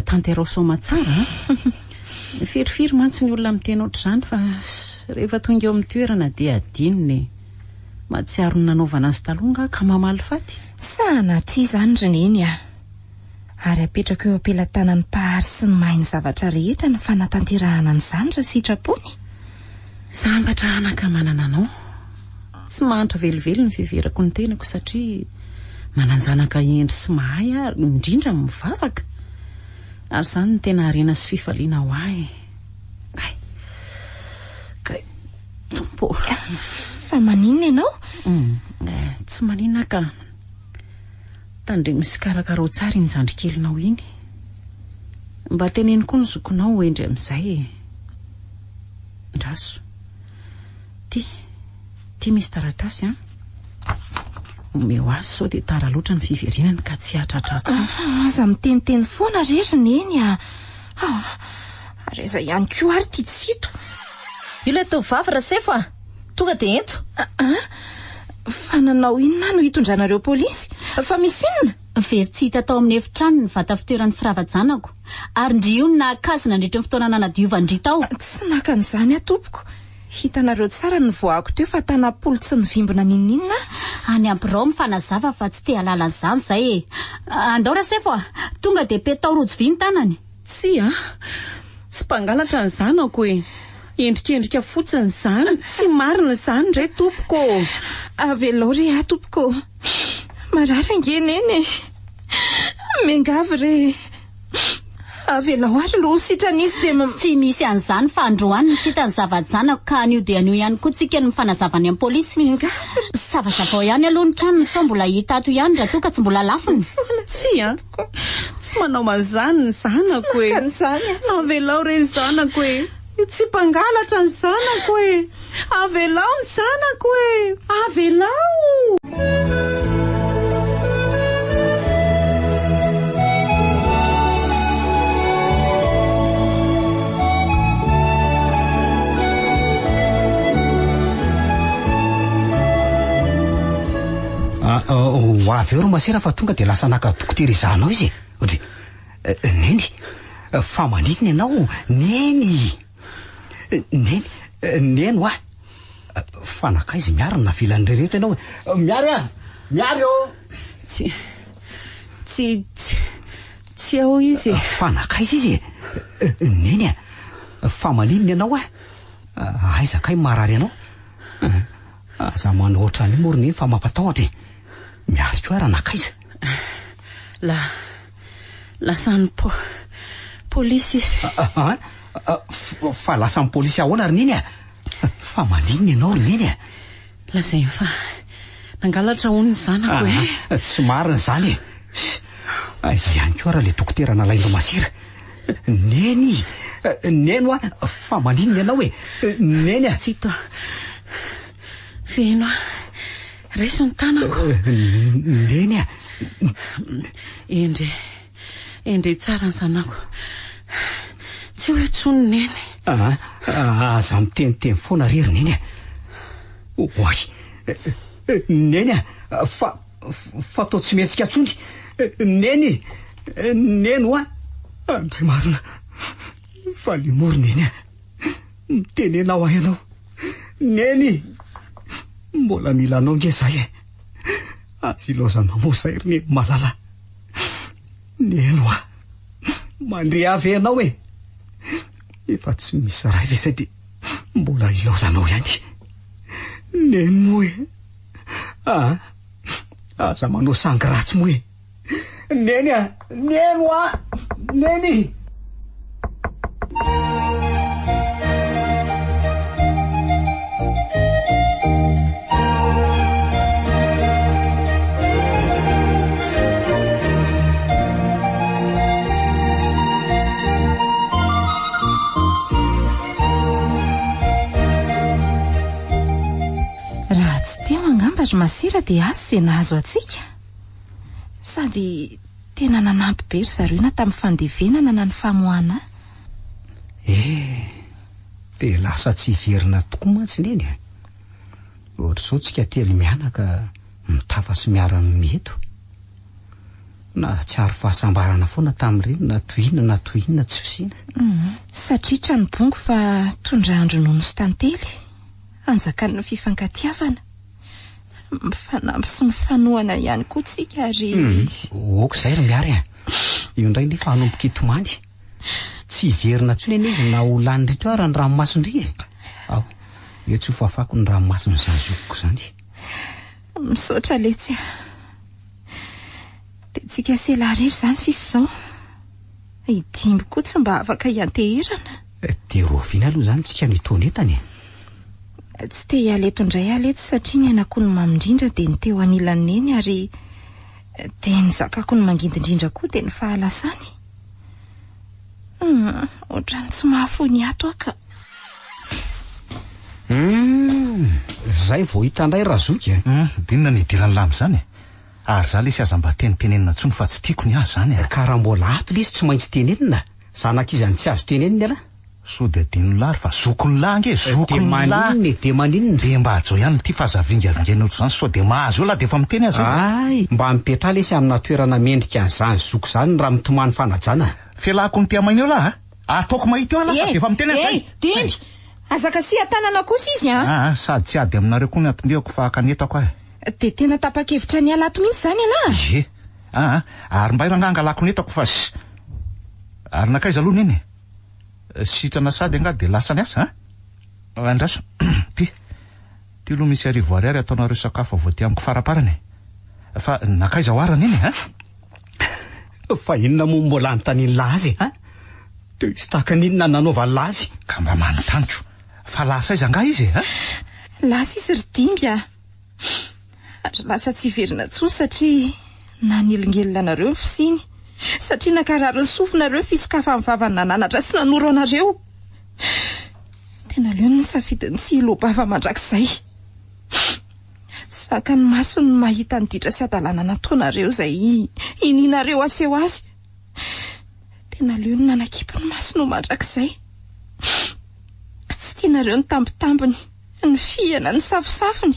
tanterao soma tsara. Firifiry mantsy ny olona miteny ohatr'izany fa rehefa tonga eo amin'ny toerana dia adinony. Mahatsiaro ny nanaovana azy taloha ka mamaly faty. Sanatria izany ry neny a. Ary apetraka eo ampelantanan'ny mpahary sy ny mahay ny zavatra rehetra ny fanatanterahana an'izany raha sitrapony. Sambatra anakamanana anao. Tsy mahantra velively ny fiverako ny tenako satria mananjanaka endry sy mahay ary indrindra mivavaka. Ary izany ny tena arena sy fifaliana ho ahy. Kay, tompo. Fa maninona ianao? Tsy maninona ka. Tandremo sy karakaro tsara iny zandrikelinao iny. Mba teneny koa ny zokonao endry amin'izay. Ndraso. Ty misy taratasy omeo azy sao dia tara loatra ny fiverinany ka tsy hatratratsy. Aza miteniteny foana rery neny a. Reza ihany koa ary ty tsito. Ilay tovavy Rasefa, tonga dia ento. Fa nanao inona no hitondranareo polisy? Fa misy inona? very tsy hita tao amin'ny efitrano ny vata fitoeran'ny firava-janako ary ndrio ny nakazina nandritra ny fotoana nanadiovandry tao. Tsy nakan'izany atompoko. Hitanareo tsara ny voako teo fa tanapolo tsy mivimbona ninninna. Any Abrao mifanazava fa tsy te halala izany zay e. Andao rasefo tonga de petao rojo vy ny tanany. Tsy mpangalatra ny zanako e. Endrikendrika fotsiny zany. Tsy marina zany ndray tompoko. Avelao re tompoko. Marary angeneny. Mengavy re. Avelao ary lo sitranisy de tsy misy an'izany fa androany tsy hitany zava-janako ka anio de anio ihany koa tsika ny fanazavany amin'ny polisy. Mengavy. Savazavao ihany aloha ny tranony sao mbola hita ato ihany raha toa ka tsy mbola lafiny. Tsy manao mazany ny zanako e. Avelao re ny zanako e. Tsy mpangalatra ny zanako e. Avelao ny zanako e. Avelao. Avy eo masera fa tonga de lasa naka dokotera izanao izy. Ohatry neny fa manidina ianao neny neny fa naka izy miary na vilany rehetra ianao miary eo tsy ao izy fa naka izy neny fa manidina ianao aiza kay marary ianao aza manohatra ny morony fa mampatahotra miary koa raha nakaiza. Lasany polisy izy. Fa lasany polisy ahoana ary neny fa manidina ianao ry neny lazainy fa nangalatra hono ny zanako e. Tsy marina zany e. Aiza ihany koa raha le dokotera nalaindro masira. Neny fa manidina ianao e. Neny tsy to feno reso ny tanako. Neny endre tsara ny zanako. Tsy hoe tsony neny. Aza miteniteny foana rery neny oay neny fa tao tsy mihetsika tsony neny andre marina fa limoro neny mitenenao ahianao neny mbola mila anao nge zay azy ilozanao mo zay ry neny malala neny mandre avy ianao e. Efa tsy misy ray ve zay de mbola ilozanao ihany neny mo e. Aza manao sangy ratsy mo e. Neny neny masira de azy izay nahazo atsika sady tena nanampy be ry zareo na tamin'ny fandevenana na ny famohana. De lasa tsy verina tokoa mantsy neny ohatra zao tsika telo mianaka mitafasy miarany mieto na tsy ary fahasambarana foana tamin'ireny na tohinona tsy fisina. Satria tranobongo fa tondrahandro nono sy tantely anjakany ny fifankatiavana mifanampy sy mifanohana ihany koa tsika ary oko zay ry miary io indray nefa hanomboka itomandy tsy verina tsony eny izy na ho lany rito ara ny ranomasondry ao eo tsy ho fafako ny ranomasony zany zokoko zany misaotra letsy de tsika sela rery zany sisy zao idimy koa tsy mba afaka hianteherana de rovina aloha zany tsika nitonetany tsy te hialeto indray aleto satria ny anako ny mamindrindra de ny teo anilan'ny neny ary de ny zakako ny mangindindrindra koa de ny fahalasany ohatrany tsy mahafony ato aka zay vao hitandray razoky dinona ny idirany lamy zany ary za le sy aza mba tenitenenina tsony fa tsy tiako ny azy zany karaha mbola ato le izy tsy maintsy tenenina zanak'izy any tsy azo tenenina ala so de dino lary fa zokony langy zokony lahy de maninona de mba ajo ihany ty fahazavingavingaina ohatr'izany so de mahazo eo laha de efa miteny azy ay mba mipetra lesy amina toerana mendrika an'izany zoko zany raha mitomany fanajana fialako ny tiamaina eo laha ataoko mahita eo laha de efa miteny azy dimby azaka sy atanana kosa izy sady tsy ady aminareo koa ny atindehako fa kanetako de tena tapa-kevitra ny alato mihitsy zany alahy ary mba iranganga lako netako fa ary nakaiza aloha neny sitrana sady anga de lasa ny asa andraso ty aloha misy arivo ariary ataonareo sakafo avao ty amiko faraparany fa nakaiza oarana iny fa inona mo mbola anontaniany lazy de sy tahaka ninona nanaovany lazy ka mba manontantro fa lasa izy anga izy lasa izy ry dimby ary lasa tsy verina tsony satria nanelingely anareo ny fisiny satria nakarary ny sofinareo fisokafa amin'ny vavany nananatra sy nanoro anareo tena leo ny safidiny tsy ilobava mandrakizay tsy saka ny maso ny mahita ny ditra sy adalana nataonareo zay ininareo aseho azy tena leo ny nanakipa ny maso no mandrakizay tsy tianareo ny tambitambiny ny fiana ny safosafony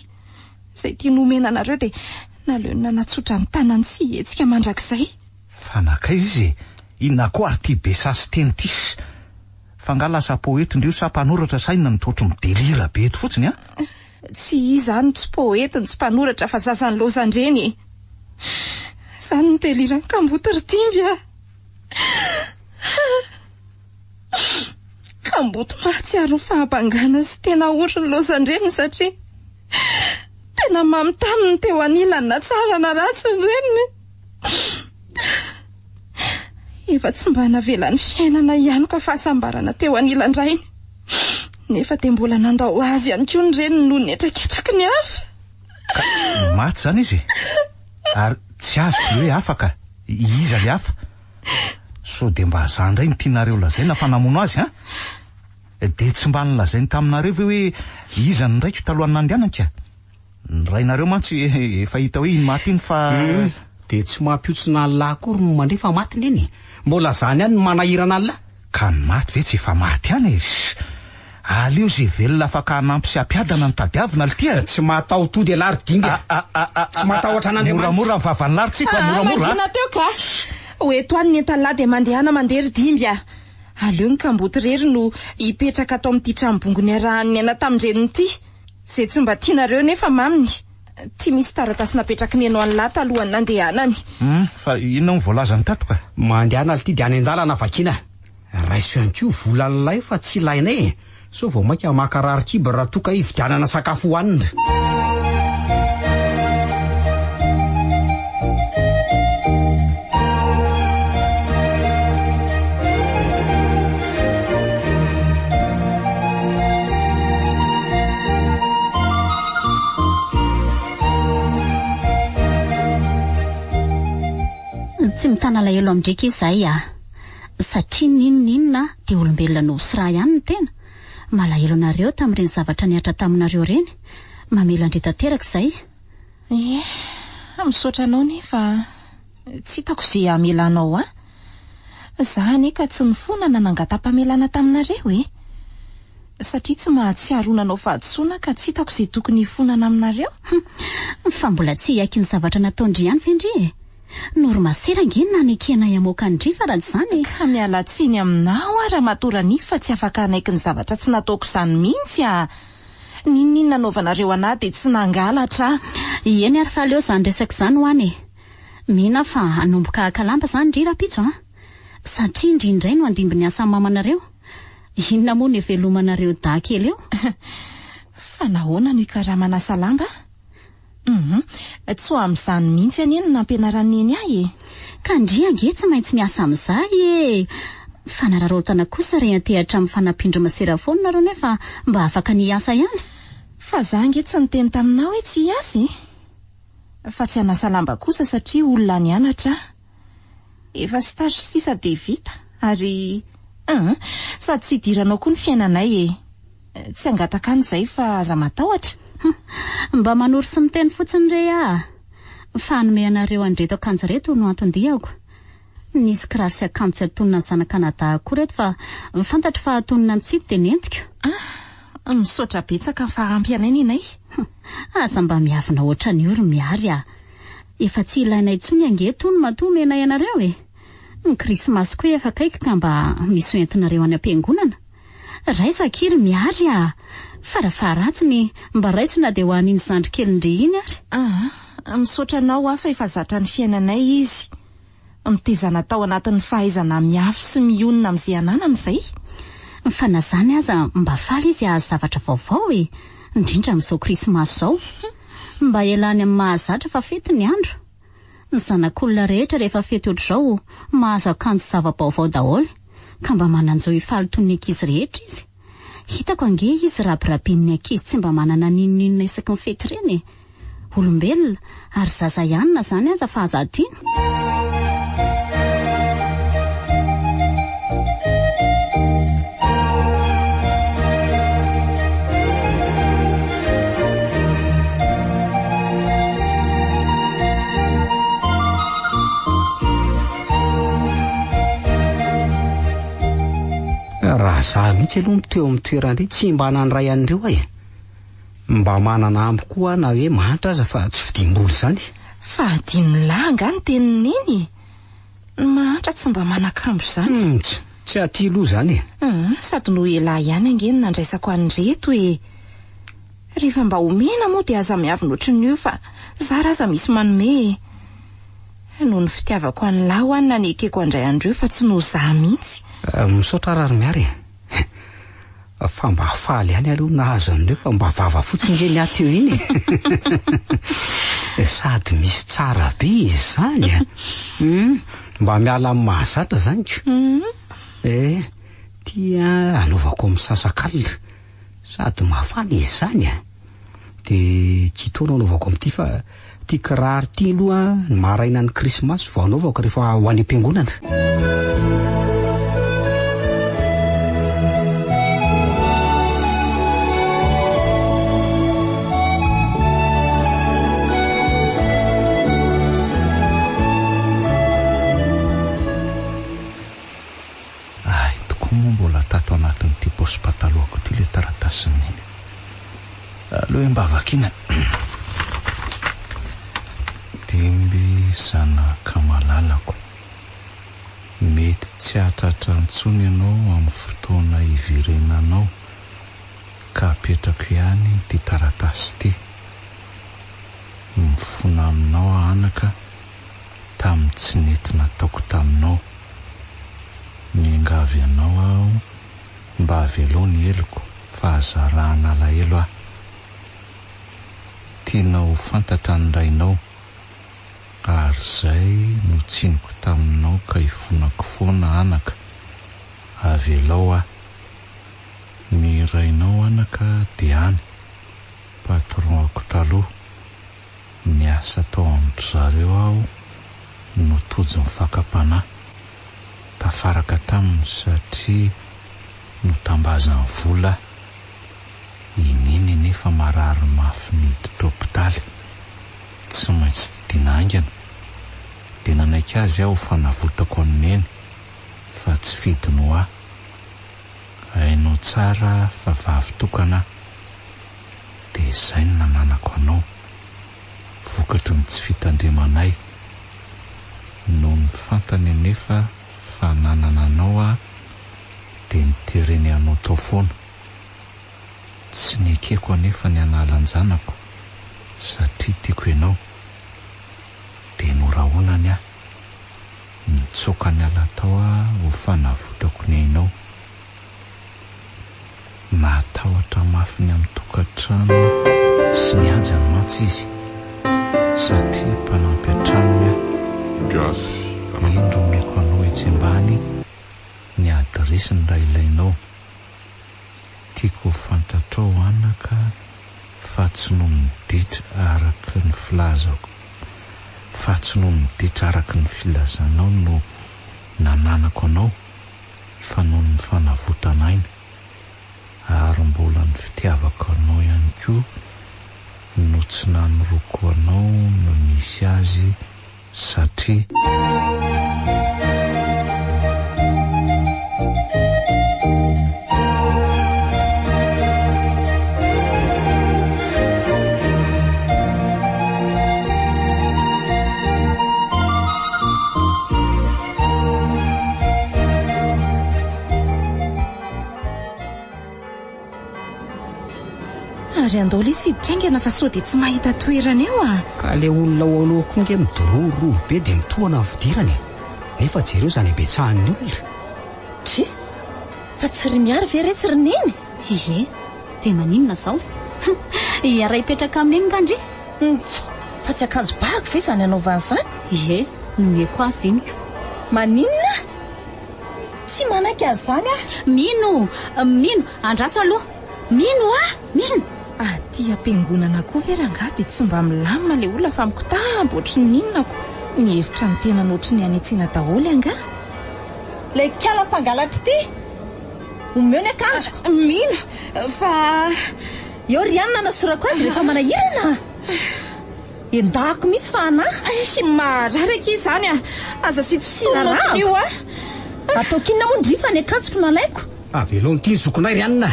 zay tia nomena anareo de naleo ny nanatsotra ny tanany sy hetsika mandrakizay fa nakaiza izy inona koa ary ty be sasy teny tis fa nga lasa poety ndreo sa mpanoratra sa inona mitotro midelira be eto fotsiny tsy izany tsy poety ny tsy mpanoratra fa sasany lozandreny zany ny delira ny kamboty ry dimby kamboty mahatsiaro ny fahabangana sy tena ohatra ny lozandreny satria tena mamtaminy teo anilany na tsara na ratsy ny reniny efa tsy mba navela ny fiainana ihany ka fahasambarana teo anilan-drainy nefa de mbola nandao azy ihany koa ny reniny no netraketraky ny hafa maty zany izy ary tsy azoko hoe afaka iza le hafa so de mba zandray ny tianareo lazaina fa namono azy de tsy mba nylazainy taminareo ve hoe iza ny ndraiky talohany nandehanaka ny rainareo mantsy efa hita hoe iny maty iny fa de tsy mampiotsina ny lahy kory no mandrefa maty neny mbola zany any manahirana alla ka ny maty ve tsy efa maty any aleo zay velona afaka hanampy sy ampiadana ny tadiavina le tia tsy matao tody alary dimby tsy matahotra an'andriamanitra moramora ny vavany lary tsika moramora teo ka oeto any ny entalahy de mandehana mandeha ry dimby aleo ny kamboty rery no hipetraka atao amin'ity trambongony arahan'ny ana tamin-dreniny ity zay tsy mba tianareo nefa maminy ty misy taratasy napetraky ny eno any lahy talohany nandehanany fa inona ny voalazany tato ka mandehana le ty de any an-dalana vakina raiso ihany koa volan'ilay fa tsy ilainay so vao maika makarary kiba raha toka hividianana sakafo hohanina tsy mitana lahelo amindrika izay satria ninona de olombelona novy raha ihany ny tena malahelo anareo tamin'ireny zavatra niatra taminareo reny mamela andritateraka izay misaotra anao nefa tsy hitako zay amelanao zany ka tsy nifonana nangata-pamelana taminareo satria tsy mahatsiaronanao fahadisoana ka tsy hitako zay tokony hifonana aminareo fa mbola tsy hiaiky ny zavatra nataondry ihany vendry noromasera ngeny nanekenay amoaka ndry fa raha zany ka miala tsiny aminao raha matora ny fa tsy afaka anaiky ny zavatra tsy nataoko izany mihitsy ninona nanaovanareo anahy de tsy nangalatra eny ary fa aleo zany resaka izany ho any mina fa hanomboka akalamba zany ndry rapitso satria indrindray no andimby ny asa mamanareo inona moa ny velomanareo dahakely eo fa nahoana no ikaramana salamba tsy ho amin'izany mihitsy any eny nampianarany eny ahy ka ndry ange tsy maintsy miasa amin'izay fa nararotana kosa re antehatra amin'ny fanampindro masera foana nareo nefa mba afaka niasa ihany fa za nge tsy niteny taminao hoe tsy hiasy fa tsy hanasa lamba kosa satria olona ny anatra efa stage sisa de vita ary sady tsy hidiranao koa ny fiainanay tsy angataka an'izay fa aza matahotra mba manoro sy miteny fotsiny re fa hanome anareo andreto akanjo reto no antondihako nisy kiraro sy akanjo tsy atonina ny zanan-Kanada koa reto fa fantatra fa atonina ny tsito dia nentika. Misaotra betsaka fa ampy anay inay. Aza mba miavina oatra ny oro miary a. Efa tsy ilaina intsony angeto ny matoa mena ianareo e. Ny krismasy koa efa kaiky ka mba misy entinareo any am-piangonana. Raisakiry miary a. Farafaharatsiny mba raisina dia ho an'iny zandry kelindre iny ary. Misaotra anao fa efa zatra ny fiainanay izy. Mitezana tao anatin'ny fahaizana miafy sy mionona amin'izay ananany izay. Fa na zany aza mba faly izy azo zavatra vaovao e. Indrindra amin'izao krismasy zao. Mba ialany amin'ny mahazatra fa fety ny andro. Ny zanak'olona rehetra rehefa fety ohatr'izao mahazo akanjo zava-baovao daholo ka mba mananjao hifaly toy ny ankizy rehetra izy. Hitako ange izy rabirabin'ny ankizy tsy mba manana ninonina isaky ny fety reny. Olombelona ary zaza ihany na zany aza fa aza tiana. Raha za mihitsy aloha miteo amin'ny toerandre tsy mba nanray an'ireo ahy. Mba manana ambo koa na hoe mahatra aza fa tsy fidimboly zany. Fa adiny langa ny tenin'iny. Mahatra tsy mba manakambo zany. Tsy atilo zany. Sady no ela ihany angeny nandraisako an'reto e. Rehefa mba omena moa dia aza miavina ohatrin' io fa zara aza misy manome. Noho ny fitiavako an'ny laho na ny ekeko andray andreo fa tsy no za mihitsy. Misaotra rary miary. Fa mba faly ihany aloha nahazo an'ireo fa mba vava fotsiny nge ny aty eo iny. Sady misy tsara be izy zany. Mba miala amin'ny mahazatra zany ko. Tia anaovako amin'ny sasakalina sady mafana izy zany. Dia kitoana anaovako amin'ity fa tia kiraro tia aloha ny maraina ny krismasy vao anaovako rehefa ho any am-piangonana. Mbola tato anatin'ity paosy pataloako ity le taratasiny iny. Aloha mba vakina. Dimby zanaka malalako. Mety tsy atratra antsony ianao amin'ny fotoana ivirenanao ka apetrako ihany ity taratasy ity. Mifona aminao anaka tamin'ny tsy nety nataoko taminao. Miangavy anao aho mba avelo ny eloko fa azarahana alahelo aho. Tianao fantatra ny rainao ary zay no tsinoko taminao ka hifonako foana anaka. Avelao aho. Ny rainao anaka dia any patronako taloha. Niasa tao amin'ny zareo aho no tojo mifakapanahy. Tafaraka taminy satria no tambazany vola. Ininy nefa marary mafy niditra hopitaly. Tsy maintsy dinangana. Dia nanaiky azy aho fanavotako an'eny fa tsy fidiny aho. Hainao tsara fa vavy tokana. Dia izay no nananako anao. Vokatry ny tsy fitandremanay. Noho ny fantany nefa fa nanana anao aho dia nitereny anao tao foana. Tsy niekeko anefa ny analanjanako satria tiako ianao. Dia norahonany aho. Nitsoka ny ala tao aho ho fanavotako ny ainao. Natahotra mafy ny amin'ny tokantrano sy ny anjany mantsy izy satria mpanampy an-tranony aho. Gasy Indro meko anao etsy ambany ny adresiny raha ilainao. Tiako fantatrao anaka fa tsy no miditra araka ny filazako. Fa tsy no miditra araka ny filazanao no nananako anao fa noho ny fanavotanaina. Ary mbola ny fitiavako anao ihany koa no tsy nanoroko anao no misy azy satria Ary andao le siditraingana fa sao dia tsy mahita toerana eo a. Ka le olona ao aloha koa nge midororo be dia mitohana ny fidirany. Nefa jereo zany ambetsahan'ny olona. Tsy fa tsy ry miary ve retsy rineny? Ie, dia maninona zao? Iara ipetraka amin'iny ngandry? Fa tsy akanjo bako ve zany anaovany izany? Ie, nomeko azy iniko. Maninona? Tsy manaiky azy zany a? Mino, andraso aloha. Mino mino. Aty ampiangonana koa ve rangahy dia tsy mba milamina le olona fa mikotahamba ohatry ny inona koa. Ny hevitra ny tena nohatry ny any an-tsena daholo anga. Le kala fangalatra ty omeo ny akanjo. Mino fa eo Rianina nasorako azy rehefa manahirana. Endako mihitsy fa anahy. Sy mararaka izy zany a. Aza sitsona io a. Atao kinona moa ndry fa ny akanjoko nalaiko. Velony ty ny zokonay Rianina.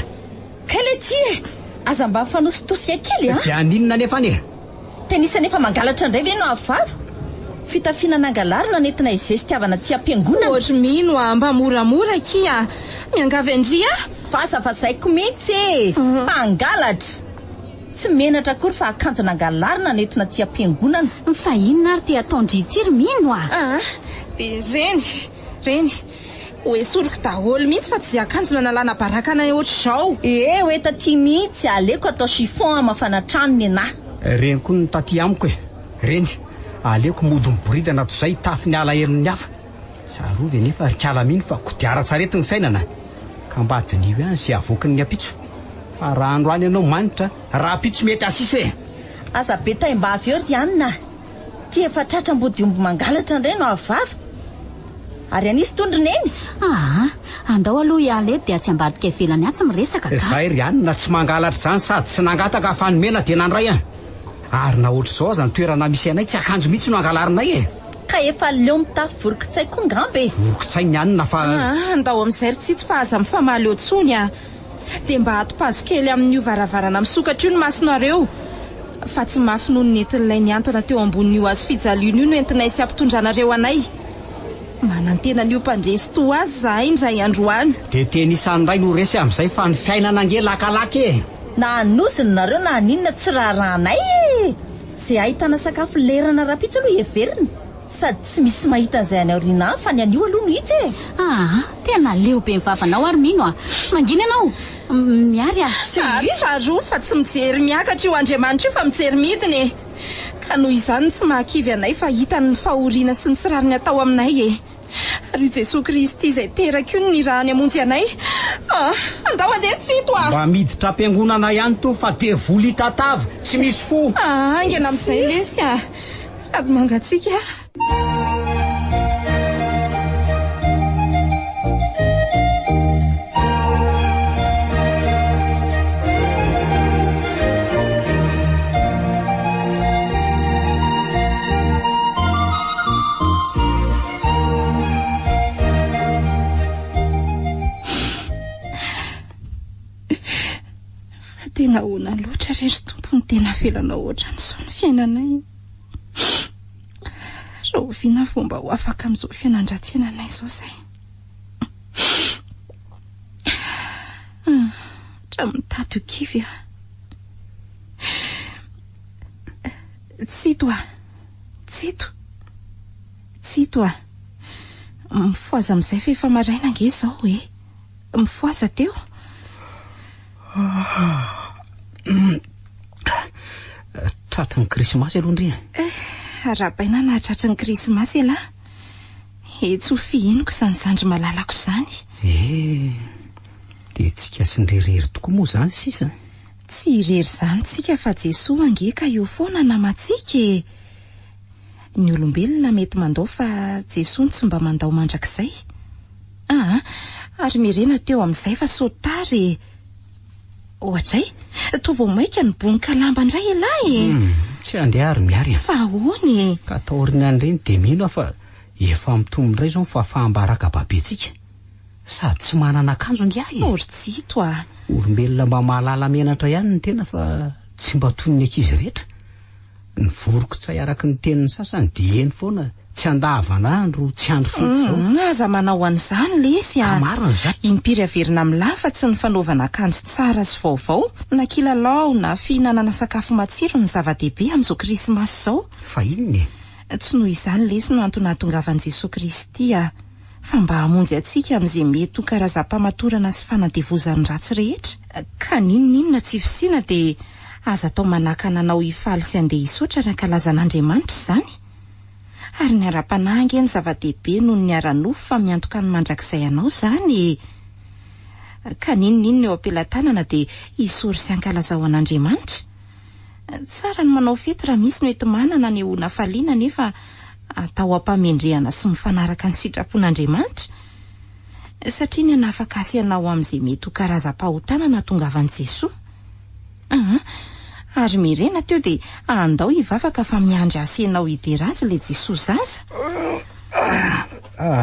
Kely ty aza mba fanositosika kely a. Dia aninona nefa ane? Tenisa nefa mangalatra indray ve no avava. Fitafiana angalarina nentina izay sy tiavana tsy ampiangonana. Ohatry mino a mba moramora kia. Miangavy andry a. Vasaiko mihitsy mpangalatra. Tsy menatra akory fa akanjo nangalarina nentina tsy ampiangonana. Fa inona ary te ataondry ity mino a? Dia reny hoe soroko daholo mihitsy fa tsy akanjo nalana barakana ohatr'izao. Hoe taty mihitsy aleko atao chiffon amafana trano ny anahy. Reny koa ny taty amiko reny aleko modiny boridana to izay tafiny ala herin'ny hafa. Tsarovy nefa rikala mino fa kodiara-tsarety ny fiainana. Ka mba adinio ihany sy avoaky ny apitso. Fa raha androany ianao manitra raha apitso mety asisy hoe. Aza be taim-ba avy eo Rianina. Ty efa tratram-body omby mangalatra indray no avava. Ary anisy tondrineny. Andao aloha ialeto dia tsy ambadika ivelany atsy miresaka ka. Zay Rianina tsy mangalatra zany sady tsy nangataka fanomena dia nandray a. Ary na ohatr'izao aza ny toerana misy anay tsy akanjo mihitsy no angalarinay Ka efa leo mitafy vorokitsay koa ngambe. Vorokitsay Rianina fa andao amin'izay ritsito fa aza mifamaly eo tsony a. Dia mba atopazo kely amin'io varavarana misokatra io ny masonareo. Fa tsy mafy noho ny entin'ilay ny antona teo ambonin'io azo fijaliana io no entinay sy ampitondranareo anay. Manantena n'io mpandresy to azy zahay indray androany. dia teny isan'ndray no resy amin'izay fa ny fiainana ange lakalaka Na anosiny nareo na aninona tsy raharanay Zay ahitana sakafo lerana rapitso aloha everina. Sady tsy misy mahita an'izay any aoriana fa ny anio aloha no hita tena leo be mivavanao ary mino mangina ianao miary faharoa fa tsy mijery miakatra io Andriamanitra io fa mijery midiny. Ka noho izany tsy mahakivy anay fa hitany ny fahoriana sy ny tsirariny atao aminay Ary Jesosy Kristy izay teraka io ny raha ny amonjy anay. Andao andeha tsito mba miditra ampiangonana ihany to fa te voly tatava tsy misy fo. Ingena amin'izay lesy sady mangatsika tena ona loatra rery tompony tena felana oatra n'izao ny fiainanay. Raha oviana fomba ho afaka amin'izao fiainandratsenanay izao izay. Tra mitato kivy tsito mifoaza amin'izay fa efa maraina ange izao mifoaza teo. Tratry ny krismasy aloha ndry rahabaina na tratry ny krismasy tsy ho fihiniko izany zandry malalako izany. dia tsika sy nrerery tokoa moa zany sisa. Tsy irery zany tsika fa Jesosy ange ka eo foana namatsika. Ny olombelona mety mandao fa Jesosy tsy mba mandao mandrakizay. Ary mirena teo amin'izay fa sotary ohatray toa vao maika ny bonika lamba indray ilahy tsy andeha ary miary fa ahoany ka taorina an'ireny dia mino fa efa mitombo indray zao fahafahambaraka babetsika sady tsy manana akanjo ngiahy orytsito olombelona mba mahalala menatra ihany ny tena fa tsy mba toy ny ankizy rehetra. Ny vorokitsay araka ny tenin'ny sasany dia eny foana tsy andavanandro tsy andro fety zao aza manao an'izany lesy a maro an'izany impiry averina milafa tsy ny fanaovana akanjo tsara sy vaovao na kilalao na fihinanana sakafo matsiro ny zava-dehibe amin'izao krismasy zao fa inony tsy noho izany lesy no antony ahatongavan'i Jesosy Kristy fa mba hamonjy atsika amin'izay mety ho karazam-pamatorana sy fanadevozany ratsy rehetra ka ninon'inona tsy fisiana dia aza atao manakana anao hifaly sy andeha hisotra rakalazan'Andriamanitra izany ary ny ara-panahy ny zava-dehibe noho ny ara-nofo fa miantoka ny mandrakizay anao izany ka ninon'inona eo am-pelantanana dia hisory sy hankalazao an'Andriamanitra tsara ny manao fety raha misy no ety manana ny hoana faliana nefa atao ampamendrehana sy mifanaraka ny sitrapon'Andriamanitra satria ny anafaka asianao amin'izay mety ho karazam-pahotanana tongavan'i Jesosy ary mirena teo dia andao hivavaka fa miandry asianao hidera azy le Jesosy zaza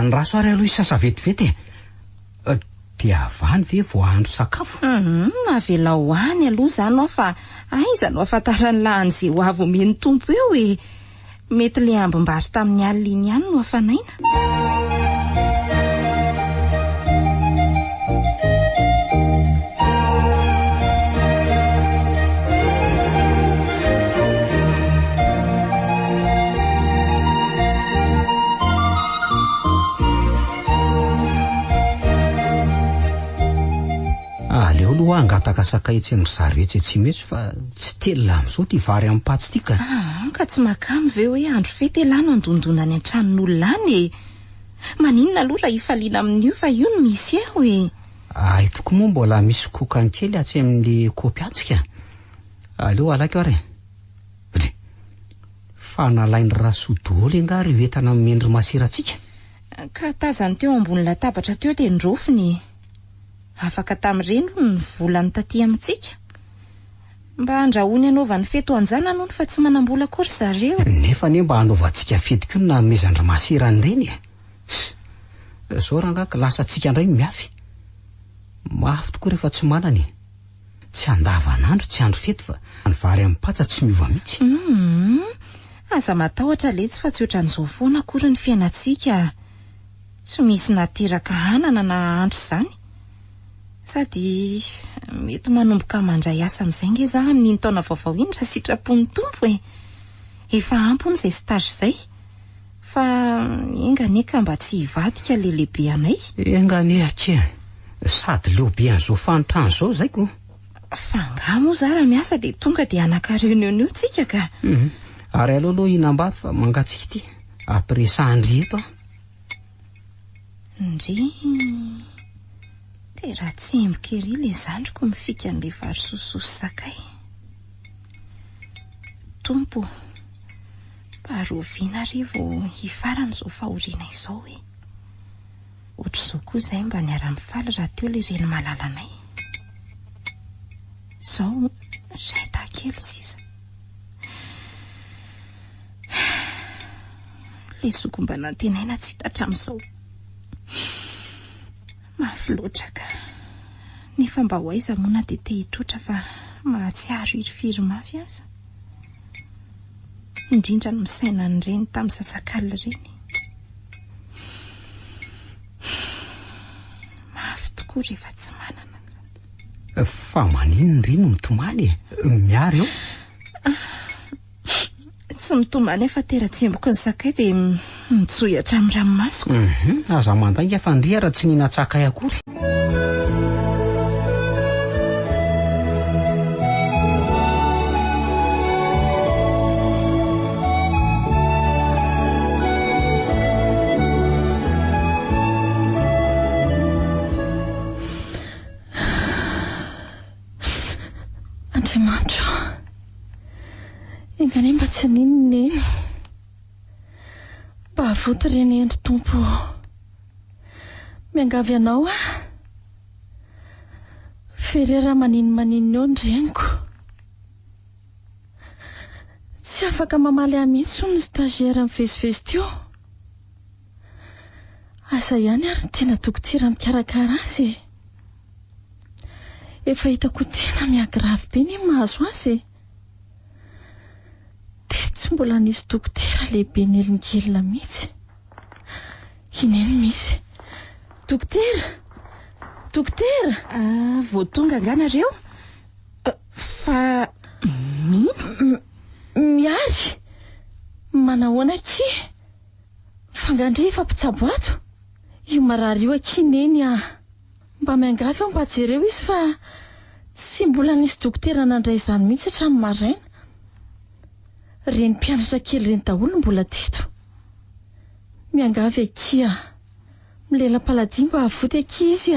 ny rasoary aloha isasa vetivety dia avany ve voahandro sakafo avela hoany aloha izany ao fa aiza no ahafantarany lahan'izay ho avy omeny tompo eo mety le ambom-bary tamin'ny alina iny ihany no hafanaina aleo aloha angataka sakay tsy ny zaretsy tsy metsy fa tsy telona amin'izao ty vary amin'ny patsy ty ka tsy makamy ve hoe andro fety elano andondona any an-tranon'olona any maninona aloha raha hifaliana amin'io fa io no misy eo itoko moa mbola misy kokany kely atsy amin'ny kopy-atsika aleo alaka eo ary fa nalainy rasoa daholo angary io entana mendry masiratsika ka tazany teo ambony latabatra teo dia ndrofony afaka tamin'ireny ny volany taty amintsika mba andrahony anaovany fety anjanany fa tsy manambola akory zareo nefa ne mba hanaovantsika fety koa na mezandra masirany ireny zao raha ngaka lasa tsika indray miafy mafy tokoa rehefa tsy manany tsy andavanandro tsy andro fety fa ny vary amin'ny patsa tsy miova mihitsy aza matahotra letsy fa tsy ohatran'izao foana akory ny fiainantsika tsy misy nateraka hanana na andro izany sady mety manomboka mandray asa amin'izay nge za amin'iny taona vaovao iny raha sitrapon'ny tompo efa ampony izay stage izay fa engane ka mba tsy hivadika le lehibe anay engane atya sady lehibe an'izao fanotrano zao zay ko fa nga moa za raha miasa dia tonga dia anaka-reunion tsika ka ary aloha inambary fa mangatsika ity apresa andry eto ndry dia raha tsy embikery le zandriko mifika an'le vary sososy sakay tompo paroviana arivo hifaran'izao fahoriana izao ohatr'izao koa izay mba niara-mifaly raha teo le reny malalanay izao zay takely sisa le zoko mba nantenaina tsy hitatra amin'izao mafy loatra ka nefa mba ho aiza moana dia te hitrotra fa mahatsiaro irifiry mafy aza indrindra no misaina ny reny tamin'ny sasak'alina ireny mafy tokoa rehefa tsy manana fa manino ny rino mitomany miary eo tsy mitomany efa tera-tsemboko ny sakay dia mitsohatra amin'ny ranomasoko aza mandainga fa ndria raha tsy ninatsakay akory Andriamanitra engane mba tsy ninoneny mba havoty ireny endry tompo miangavy anao ferera maninona eo ny reniko tsy afaka mamaly ahy mihitsy ny stagiaire mivezivezy teo asa ihany ary tena dokotera mikarakara azy efa hitako tena miagrafy be ny mahazo azy Tsy mbola nisy dokotera lehibe nelinkely mihitsy. Ineny misy? Dokotera vao tonga anganareo? Fa miary manahoana aky? Fangandry fampitsabo ato? Io marary io akineny mba miangavy eo mba jereo izy fa tsy mbola nisy dokotera nandray izany mihitsy hatramin'ny maraina. Reny mpianatra kely reny daholo mbola teto. Miangavy aky milela-paladia mba avoty aky izy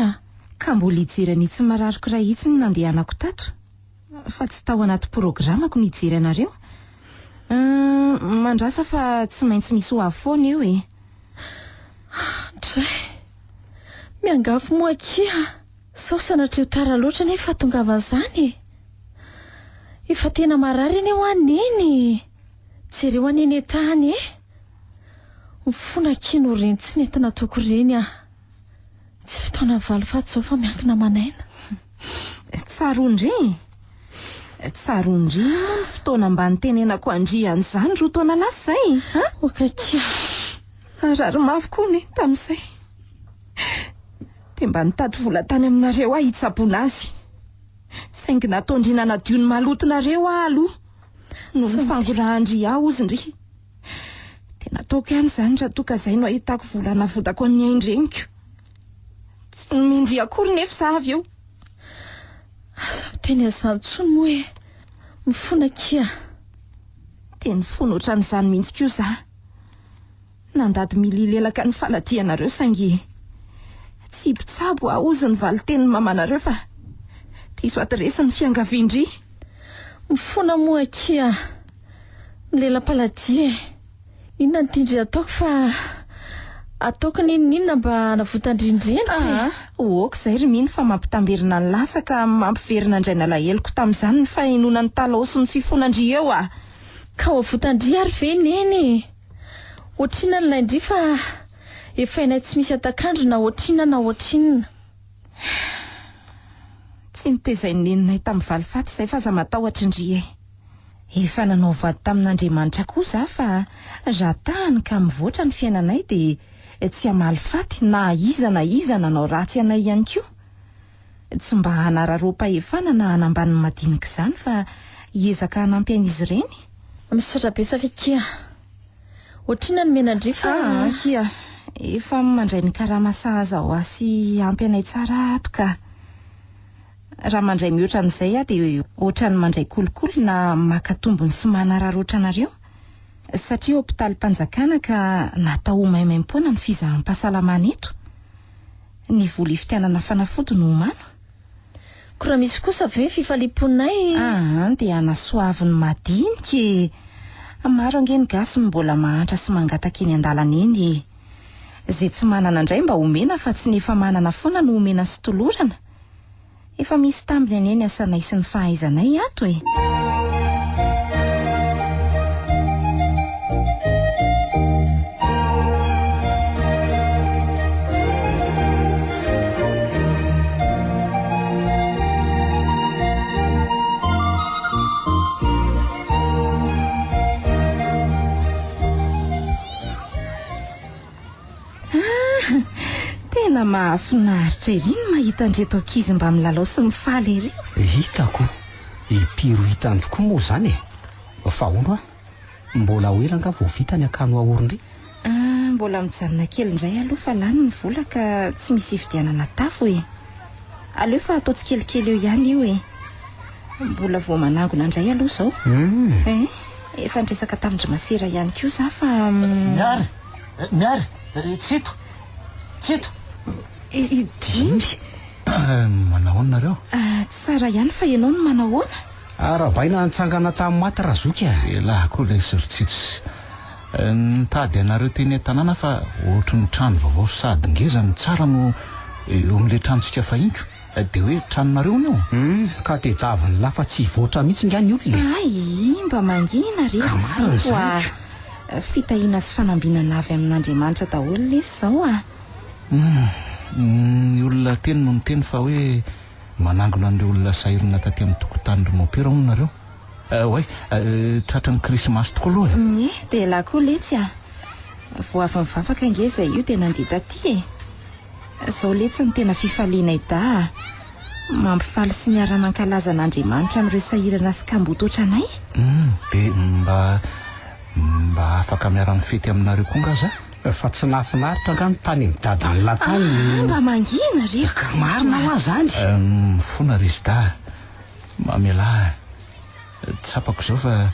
ka mbola hijerany tsy marariko raha itsy ny nandehanako tato, fa tsy tao anaty programako ny hijery anareo. Mandrasa fa tsy maintsy misy ho avy foana eo e. Dray, miangavy moa aky sao sanatreo tara loatra nefa tongavan'izany. Efa tena marary eny ho aneny. Jereo aneny tany mifona kino reny tsy nentina toko reny tsy fotoana valo faty zao fa miankina manaina. Tsarondry moa ny fotoana mba nitenenako andrian'izany ro taona lasa zay. Okakia narary mavo koa ne tamin'izay. Dia mba nitady vola tany aminareo hitsaboana azy. Saingy nataondrina nadio ny malotonareo aloha no nifangorahandry ozindry. Dia nataoko ihany izany raha toka izay no ahitako vola navodako amin'ny aindreniko. Tsy mindry akory nefa savy eo. Teny azany tsony moa hoe mifona kia. Dia nifona ohatran'izany mihitsy koa za. Nandady mililelaka ny faladianareo saingy tsy mpitsabo ozy ny valiteny mamanareo fa diso ateresa ny fiangaviandry. Mifona moa kia milela-paladia. Inona ny tindry ataoko fa ataoko ninona mba navotandrindrena. Oka izay ry mino fa mampitamberina ny lasa ka mampiverina indray nalaheloko tamin'izany ny fahinona ny talao sy ny fifonandry eo ka ho avotandry ary ve neny? Otrina ny laindry fa efa inay tsy misy atakandro na otrina. Tsy nitezay neninay tamin'ny valifaty izay fa za matahotra indry efa nanao vady tamin'Andriamanitra kosa fa raha tahany ka mivoatra ny fiainanay dia tsy hamaly faty na iza nanao ratsy anay ihany koa. Tsy mba hanararoam-pahefana na hanamban'ny madinika izany fa hiezaka hanampy an'izy ireny. Misaotra betsaka kia. Otrina ny menandry fa kia efa mandray ny karama sahaza ho asy ampy anay tsara ato ka. Raha mandray mihoatra an'izay dia ohatrany mandray kolokolo na makatombony sy manararoatra anareo. Satria hopitalim-panjakana ka natao maimaim-poana ny fizahan-pahasalamana eto. Ny vola ifitianana fanafody no omano. Koa misy kosa ve fifaliponay? Dia anasoaviny madinika. Maro angeny gasy no mbola mahantra sy mangataka eny an-dalana eny. Izay tsy manana indray mba omena fa tsy nefa manana foana no omena sy tolorana. Efa misy tambiny eny asanay sy ny fahaizanay ato Tena mahafinaritra ery ny mahita andreto ankizy mba milalao sy mifaly ery. Hitako ipiro hitany tokoa moa izany fa ono mbola hoela nga vao vita ny akano ahorindry. Mbola mijanona kely indray aloha fa lany ny vola ka tsy misy hividianana tafo aleo fa atao tsy kelikely eo ihany io mbola vao manangona indray aloha zao. Efa nitresaka tamindry masera ihany koa za fa miary tsito dimby manahoana nareo? Tsara ihany fa ianao no manahoana? Arabaina nitsangana tamin'ny maty razoky Laha koa ilay siritsitsy nitady anareo teny an-tanàna fa ohatry ny trano vaovao sady ngeza ny tsara no eo amin'ilay tranontsika fahinko dia hoe tranonareo no ka dia daviny lafa tsy voatra mihitsy ngany olona mba mangina resy fitahiana sy fanambinana avy amin'Andriamanitra daholo lesy zao ny olona teny no ny teny fa hoe manangona an'ireo olona sahirina taty amin'ny tokotany ry maopera moa nareo. hoe tratra ny krismasy tokoa aloha nye dia lahy koa letsy a vo avy mivavaka nge zay io dia nandeha taty zao letsy ny tena fifalianay da mampifaly sy miara-mankalaza an'Andriamanitra amin'ireo sahirana sy kambototra anay dia mba afaka miara-mifety aminareo koa nga za fa tsy nafinaritra nga ny tany midadany latany mba mangina ry marina ho azany mifona rezida mamela tsapako zao fa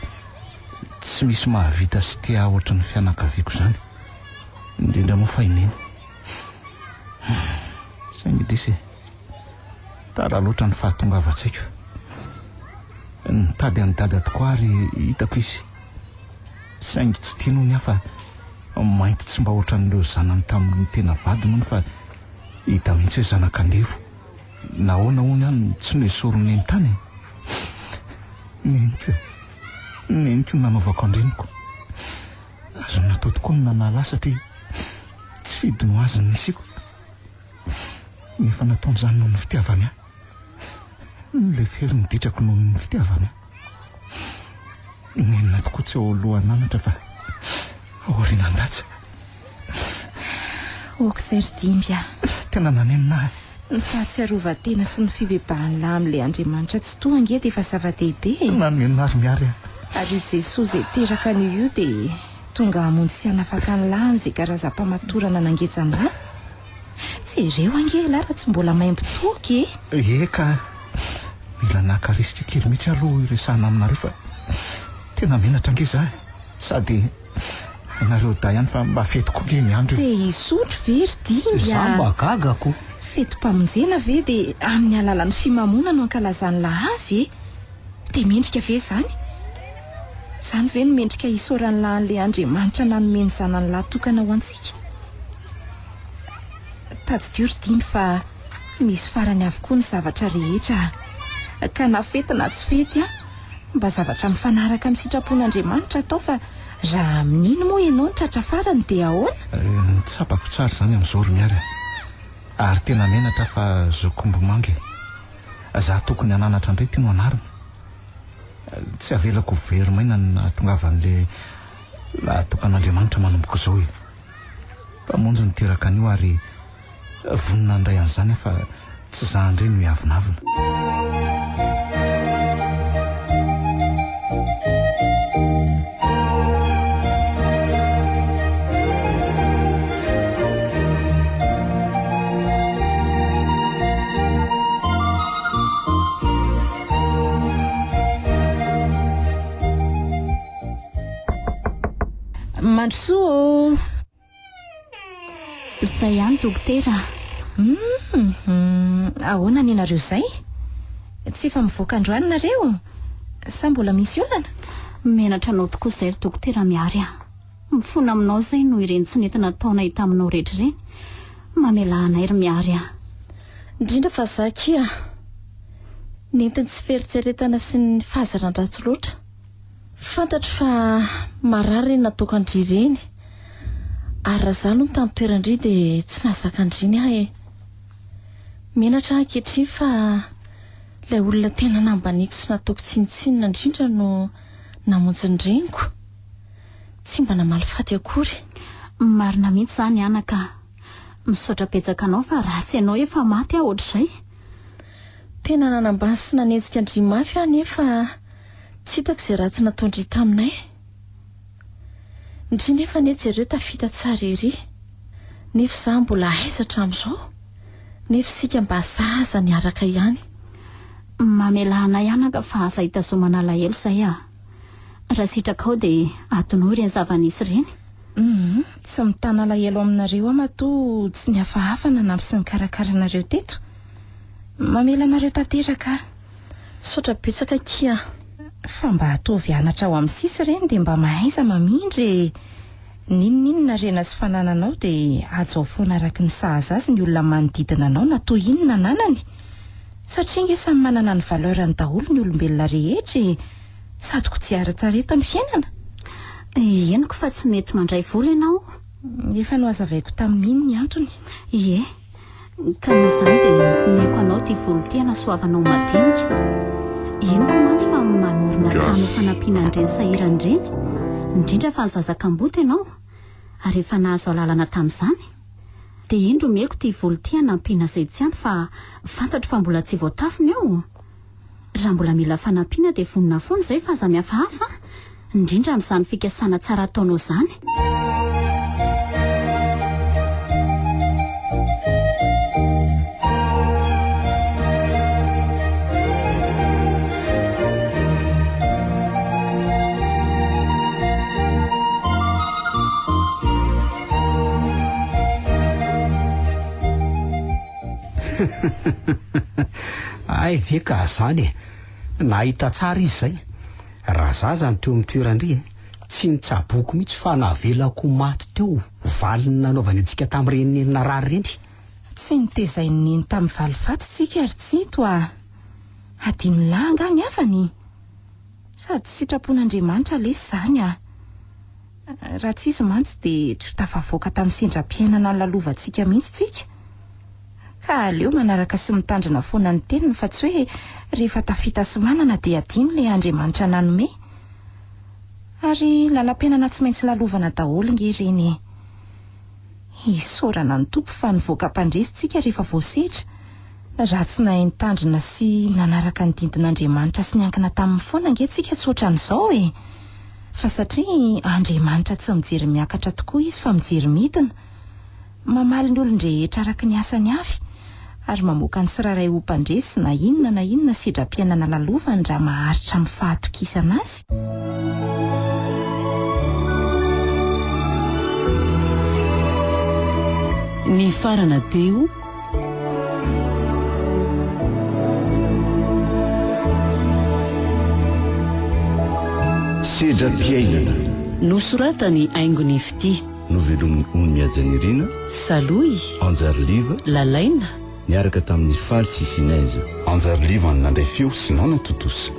tsy misy mahavita sy tia ohatra ny fianakaviako zany indrindra moa fa ineny saingy disy tara loatra ny fahatongava-tsaiko nitady any dada tokoa ary hitako izy saingy tsy tiano ny hafa mainty tsy mba ohatra n'ireo zanany tamin'ny tena vady moa fa hita mihitsy hoe zanak'andevo nahoana hony any tsy no esorony eny tany neniko nanaovako andreniko azo natao tokoa ny nanala satria tsy fidino azy ny nisiko nefa nataony zany noho ny fitiavany ahy le fery niditrako noho ny fitiavany ahy nenina tokoa tsy ao alohan'anatra fa aorinan-datsa okizay ry dimby a tena nanenina ny fahatsiarovan-tena sy ny fibebahany lahy amin'ilay Andriamanitra tsy toa ange dia efa zava-dehibe nanenina ary miary ary Jesosy izay teraka an'io io dia tonga hamonjy sy hanafaka ny lahy amin'izay karazam-pamatorana nangetsany lahy tsy ireo ange lahy raha tsy mbola maimbo toky eka mila nakarisika kely mihitsy aloha iresahana aminareo fa tena menatra ange za sady nareo da ihany fa mba fetiko nge miandro dia isotro ve ry dimby za mba gagako fetom-pamonjena ve dia amin'ny alalan'ny fimamona no ankalazany lahy azy dia mendrika ve zany ve no mendrika isoran'ny lahy an'ilay Andriamanitra nanomeny zanany lahy tokana ho antsika tadidio ry dimby fa misy farany avokoa ny zavatra rehetra ka na fety na tsy fety mba zavatra mifanaraka amin'ny sitrapon'Andriamanitra atao fa raha amin'iny moa ianao ny tratra farany dia ahoana tsapako tsara zany amin'izao ry miary ary tena menatra fa zokombomangy za tokony hananatra indray tiano anarina tsy avelako very maina ny nahatongavan'le lahatokan'Andriamanitra manomboka izao hoe mpamonjy niteraka an'io ary vonina ndray an'izany fa tsy za indray no hiavinavina mandrosoa izay ihany dokotera ahoana ny anareo izay tsy efa mivoaka androany nareo sa mbola misy olana menatra anao tokoa izay ry dokotera miary a mifona aminao izay no ireny tsy nentina ataona hita aminao rehetra ireny mamelanay ry miary a indrindra fa zakia nentiny tsy feritseretana sy ny fahazaran-dratsy loatra fantatro fa marary natokandry ireny ary raha zany no tamin'ny toerandry dia tsy nahazakandriny ahy menatra ankehitriny fa ilay olona tena nambaniko sy nataoko tsinitsinina indrindra no namonjy ny reniko tsy mba namaly faty akory marina mihitsy zany anaka misaotra petsaka anao fa ratsy ianao efa maty aho ohatr'izay tena nanambany sy nanenjika andrimafy aho nefa tsy hitako izay ratsy nataondry taminay indri nefa nejereo tafita tsara ery nefa za mbola aizatra amin'izao nefa sika mba zaza ny araka ihany mamelana ianaka fa aza hitazomana alahelo izay a raha sitraka ao dia atonao ireny zava-nisy ireny tsy mitana alahelo aminareo amatoa tsy ny hafahafana nampy sy ny karakaranareo teto mamela anareo tanteraka saotra betsaka kia fa mba ataovy anatra ao amin'ny sisy ireny dia mba mahaiza mamindry ninonina rena sy fanananao dia ajo foana araka ny sahaza azy ny olona manodidina anao na toa inona nanany satria nge samy manana ny valeurany daholo ny olombelona rehetra sadiko tsy ara-tsareto ny fiainana eniko fa tsy mety mandray vola ianao efa no azavaiko tamin'iny ny antony ie ka noho izany dia meko anao ty volo ty hanasoavanao madinika eny ko mantsy fa manorona tano fanampiana andreny sahirandreny indrindra fa ny zazakamboty ianao ary efa nahazo alalana tamin'izany dia indro meko tia volontia nampiana izay tsy ampy fa fantatro fa mbola tsy voatafiny ao raha mbola mila fanampiana dia vonona foana izay fa aza mihafahafa indrindra amin'izany fikasana tsara ataonao izany. ay ve ka zany nahita tsara izy zay raha zaza ny teo amin'ny toerandry tsy nitsaboko mihitsy fa navelako maty teo valiny nanaovany antsika tamin'ireny narary reny tsy nitezay niny tamin'ny valifaty tsika ary tsito adiny langa any avany sady sitrapon'Andriamanitra lesy zany raha tsy izy mantsy dia tsy tafavoaka tamin'ny sendram-piainana lalovantsika mihitsy tsika ka aleo manaraka sy mitandrina foana ny teniny fa tsy hoe rehefa tafita sy manana dia adiny ilay Andriamanitra nanome ary lalam-piainana tsy maintsy lalovana daholo nge reny hisorana ny tompo fa nivoaka mpandresitsika rehefa voasedra raha tsy nahay nitandrina sy nanaraka ny didin'Andriamanitra sy niankina tamin'ny foana nge tsika tsy ohatran'izao fa satria Andriamanitra tsy mijery miakatra tokoa izy fa mijery midina mamaly ny olon-drehetra araka ny asany avy ary mamoaka ny tsirairay ho mpandresy na inona sedram-piainana lalovany raha maharitra amin'ny fahatokisana azy. Ny farana teo sedram-piainana nosoratany Aingony Fity novelom'ny Miajanirina Saloy Anjariliva Lalaina niaraka tamin'ny Faly sy Sinaiza Anjariliva nandray feo sy nana totosa